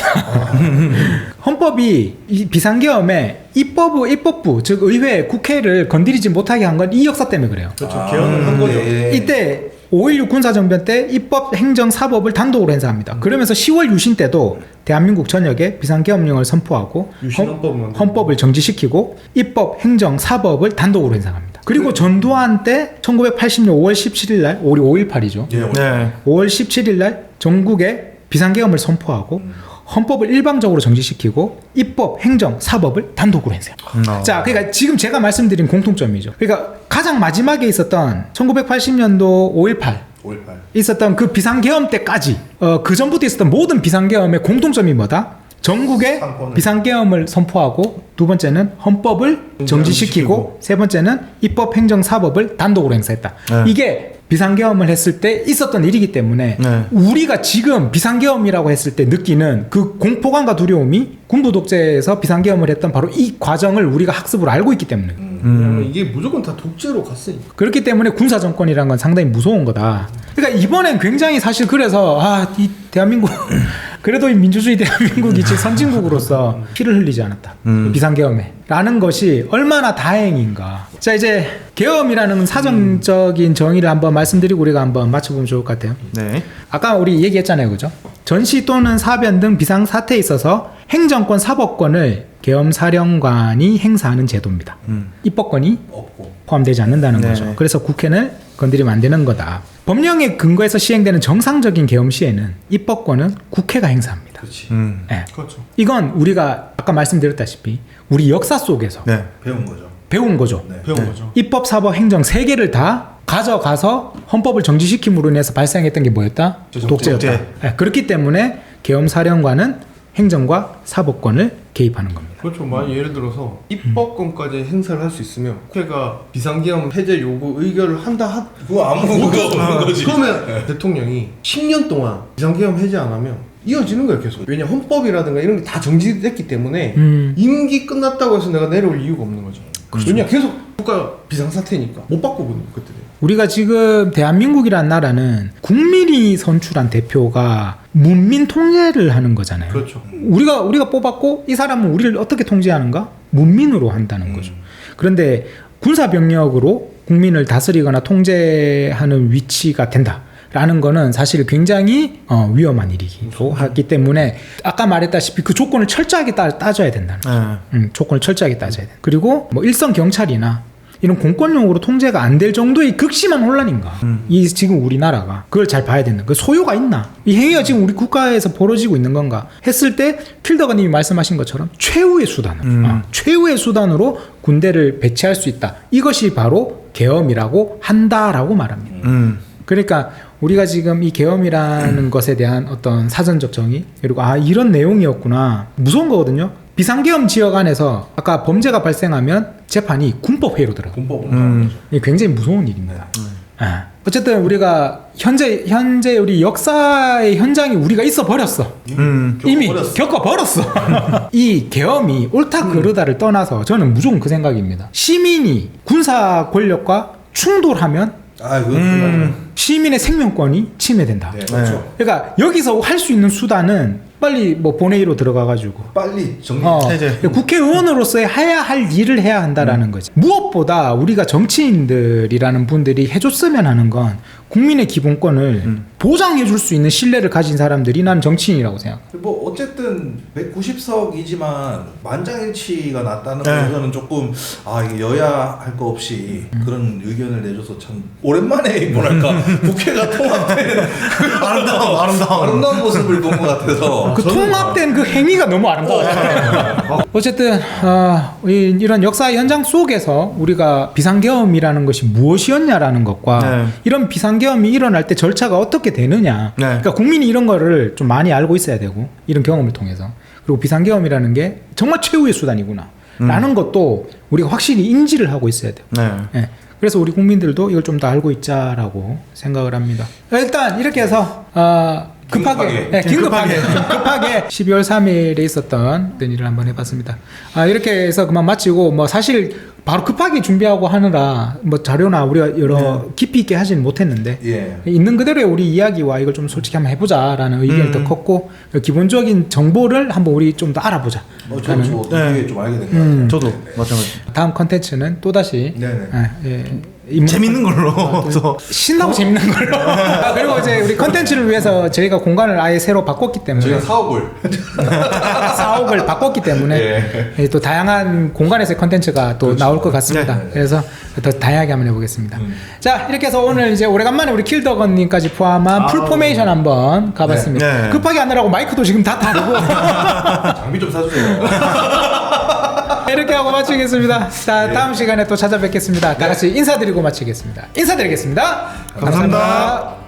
[SPEAKER 1] 헌법이 이 비상계엄에 입법부, 즉 의회, 국회를 건드리지 못하게 한 건 이 역사 때문에 그래요.
[SPEAKER 2] 그렇죠. 개헌을 한 거죠.
[SPEAKER 4] 네.
[SPEAKER 1] 이때 5.16 군사정변 때 입법, 행정, 사법을 단독으로 행사합니다. 그러면서 10월 유신 때도 대한민국 전역에 비상계엄령을 선포하고
[SPEAKER 2] 유신 헌법을 만들고.
[SPEAKER 1] 헌법을 정지시키고 입법, 행정, 사법을 단독으로 행사합니다. 그리고 전두환 때 1980년 5월 17일 날, 우리 5.18이죠.
[SPEAKER 4] 예,
[SPEAKER 3] 네.
[SPEAKER 1] 5월 17일 날 전국에 비상계엄을 선포하고 헌법을 일방적으로 정지시키고 입법, 행정, 사법을 단독으로 행사해요. 자, 그러니까 지금 제가 말씀드린 공통점이죠. 그러니까 가장 마지막에 있었던 1980년도 5.18 있었던 그 비상계엄 때까지 그 전부터 있었던 모든 비상계엄의 공통점이 뭐다? 전국에 비상계엄을 선포하고 두 번째는 헌법을 정지시키고 세 번째는 입법, 행정, 사법을 단독으로 행사했다.
[SPEAKER 3] 네.
[SPEAKER 1] 이게 비상계엄을 했을 때 있었던 일이기 때문에
[SPEAKER 3] 네.
[SPEAKER 1] 우리가 지금 비상계엄이라고 했을 때 느끼는 그 공포감과 두려움이 군부 독재에서 비상계엄을 했던 바로 이 과정을 우리가 학습으로 알고 있기 때문에
[SPEAKER 2] 왜냐면 이게 무조건 다 독재로 갔으니까.
[SPEAKER 1] 그렇기 때문에 군사정권이라는 건 상당히 무서운 거다. 그러니까 이번엔 굉장히 사실 그래서 이 대한민국 그래도 이 민주주의 대한민국이 지금 선진국으로서 피를 흘리지 않았다. 비상계엄에 라는 것이 얼마나 다행인가. 자, 이제 계엄이라는 사정적인 정의를 한번 말씀드리고 우리가 한번 맞춰보면 좋을 것 같아요.
[SPEAKER 3] 네.
[SPEAKER 1] 아까 우리 얘기했잖아요, 그죠? 전시 또는 사변 등 비상 사태에 있어서 행정권, 사법권을 계엄사령관이 행사하는 제도입니다. 입법권이
[SPEAKER 4] 없고.
[SPEAKER 1] 포함되지 않는다는
[SPEAKER 3] 네.
[SPEAKER 1] 거죠. 그래서 국회는 건드리면 안 되는 거다. 법령에 근거해서 시행되는 정상적인 계엄 시에는 입법권은 국회가 행사합니다.
[SPEAKER 4] 그렇지.
[SPEAKER 1] 예.
[SPEAKER 2] 그렇죠.
[SPEAKER 1] 이건 우리가 아까 말씀드렸다시피 우리 역사 속에서
[SPEAKER 3] 네.
[SPEAKER 4] 배운 거죠.
[SPEAKER 1] 배운 거죠.
[SPEAKER 4] 네.
[SPEAKER 2] 배운 거죠.
[SPEAKER 1] 입법, 사법, 행정 세 개를 다 가져가서 헌법을 정지시킴으로 인해서 발생했던 게 뭐였다? 독재였다.
[SPEAKER 3] 독재.
[SPEAKER 1] 예, 그렇기 때문에 계엄사령관은 행정과 사법권을 개입하는 겁니다.
[SPEAKER 2] 그렇죠. 만약 예를 들어서 입법권까지 행사를 할 수 있으면 국회가 비상계엄 해제 요구 의결을 한다
[SPEAKER 4] 그거 아무 그거 없는 거지.
[SPEAKER 2] 그러면 대통령이 10년 동안 비상계엄 해제 안 하면 이어지는 거예요 계속. 왜냐 헌법이라든가 이런 게 다 정지됐기 때문에 임기 끝났다고 해서 내가 내려올 이유가 없는 거죠. 왜냐 계속 국가 비상사태니까 못 바꾸거든요 그때.
[SPEAKER 1] 우리가 지금 대한민국이라는 나라는 국민이 선출한 대표가 문민 통제를 하는 거잖아요.
[SPEAKER 2] 그렇죠.
[SPEAKER 1] 우리가 뽑았고 이 사람은 우리를 어떻게 통제하는가? 문민으로 한다는 거죠. 그런데 군사 병력으로 국민을 다스리거나 통제하는 위치가 된다라는 거는 사실 굉장히 위험한 일이기도 하기 때문에 아까 말했다시피 그 조건을 철저하게 따져야 된다는 거죠. 조건을 철저하게 따져야 돼. 그리고 뭐 일선 경찰이나 이런 공권력으로 통제가 안 될 정도의 극심한 혼란인가? 이 지금 우리나라가 그걸 잘 봐야 된다. 그 소요가 있나? 이 행위가 지금 우리 국가에서 벌어지고 있는 건가? 했을 때 필더가님이 말씀하신 것처럼 최후의 수단으로 최후의 수단으로 군대를 배치할 수 있다. 이것이 바로 계엄이라고 한다라고 말합니다. 그러니까 우리가 지금 이 계엄이라는 것에 대한 어떤 사전적 정의 그리고 이런 내용이었구나 무서운 거거든요. 비상계엄 지역 안에서 아까 범죄가 발생하면 재판이 군법회의로 들어가.
[SPEAKER 4] 군법은
[SPEAKER 1] 이게 굉장히 무서운 일입니다. 어쨌든 우리가 현재 우리 역사의 현장이 우리가 있어 버렸어. 이미 겪어 버렸어. 이 계엄이 옳다 그르다를 떠나서 저는 무조건 그 생각입니다. 시민이 군사 권력과 충돌하면 시민의 생명권이 침해된다.
[SPEAKER 4] 네, 그렇죠.
[SPEAKER 1] 그러니까 여기서 할 수 있는 수단은 빨리 뭐 본회의로 들어가가지고
[SPEAKER 4] 빨리 정리.
[SPEAKER 3] 해제.
[SPEAKER 1] 국회의원으로서 해야 할 일을 해야 한다라는 거지. 무엇보다 우리가 정치인들이라는 분들이 해줬으면 하는 건 국민의 기본권을 보장해줄 수 있는 신뢰를 가진 사람들이 난 정치인이라고 생각.
[SPEAKER 4] 뭐 어쨌든 190석이지만 만장일치가 났다는 거는 조금 이게 여야 할 거 없이 그런 의견을 내줘서 참 오랜만에 뭐랄까 국회가 통합된 아름다운 모습을 본 것 같아서
[SPEAKER 1] 그 통합된 그 행위가 너무 아름다워요. 어쨌든 이런 역사 현장 속에서 우리가 비상계엄이라는 것이 무엇이었냐라는 것과 이런 비상계엄이 일어날 때 절차가 어떻게 되느냐. 그러니까 국민이 이런 거를 좀 많이 알고 있어야 되고 이런 경험을 통해서 그리고 비상계엄이라는 게 정말 최후의 수단이구나 라는 것도 우리가 확실히 인지를 하고 있어야 돼요. 예. 그래서 우리 국민들도 이걸 좀 더 알고 있자라고 생각을 합니다. 일단 이렇게 해서 긴급하게 12월 3일에 있었던 일을 한번 해봤습니다. 이렇게 해서 그만 마치고 뭐 사실 바로 급하게 준비하고 하느라 뭐 자료나 우리가 여러 깊이 있게 하지는 못했는데 있는 그대로의 우리 이야기와 이걸 좀 솔직히 한번 해보자라는 의견이 더 컸고 기본적인 정보를 한번 우리 좀 더 알아보자.
[SPEAKER 4] 저도 되게 좀 알게 된 것 같아요.
[SPEAKER 3] 저도 마찬가지.
[SPEAKER 1] 다음 컨텐츠는 또다시
[SPEAKER 3] 재밌는 걸로
[SPEAKER 1] 신나고 재밌는 걸로 그리고 이제 우리 컨텐츠를 위해서 저희가 공간을 아예 새로 바꿨기 때문에
[SPEAKER 4] 저희가
[SPEAKER 1] 사옥을 바꿨기 때문에 또 다양한 공간에서의 컨텐츠가 또 나올 것 같습니다. 그래서 더 다양하게 한번 해보겠습니다. 자 이렇게 해서 오늘 이제 오래간만에 우리 킬더건님까지 포함한 풀포메이션 한번 가봤습니다. 급하게 하느라고 마이크도 지금 다 다르고
[SPEAKER 4] 장비 좀 사주세요.
[SPEAKER 1] 이렇게 하고 마치겠습니다. 자 다음 시간에 또 찾아뵙겠습니다. 다 같이 인사드리고 마치겠습니다. 인사드리겠습니다.
[SPEAKER 3] 감사합니다.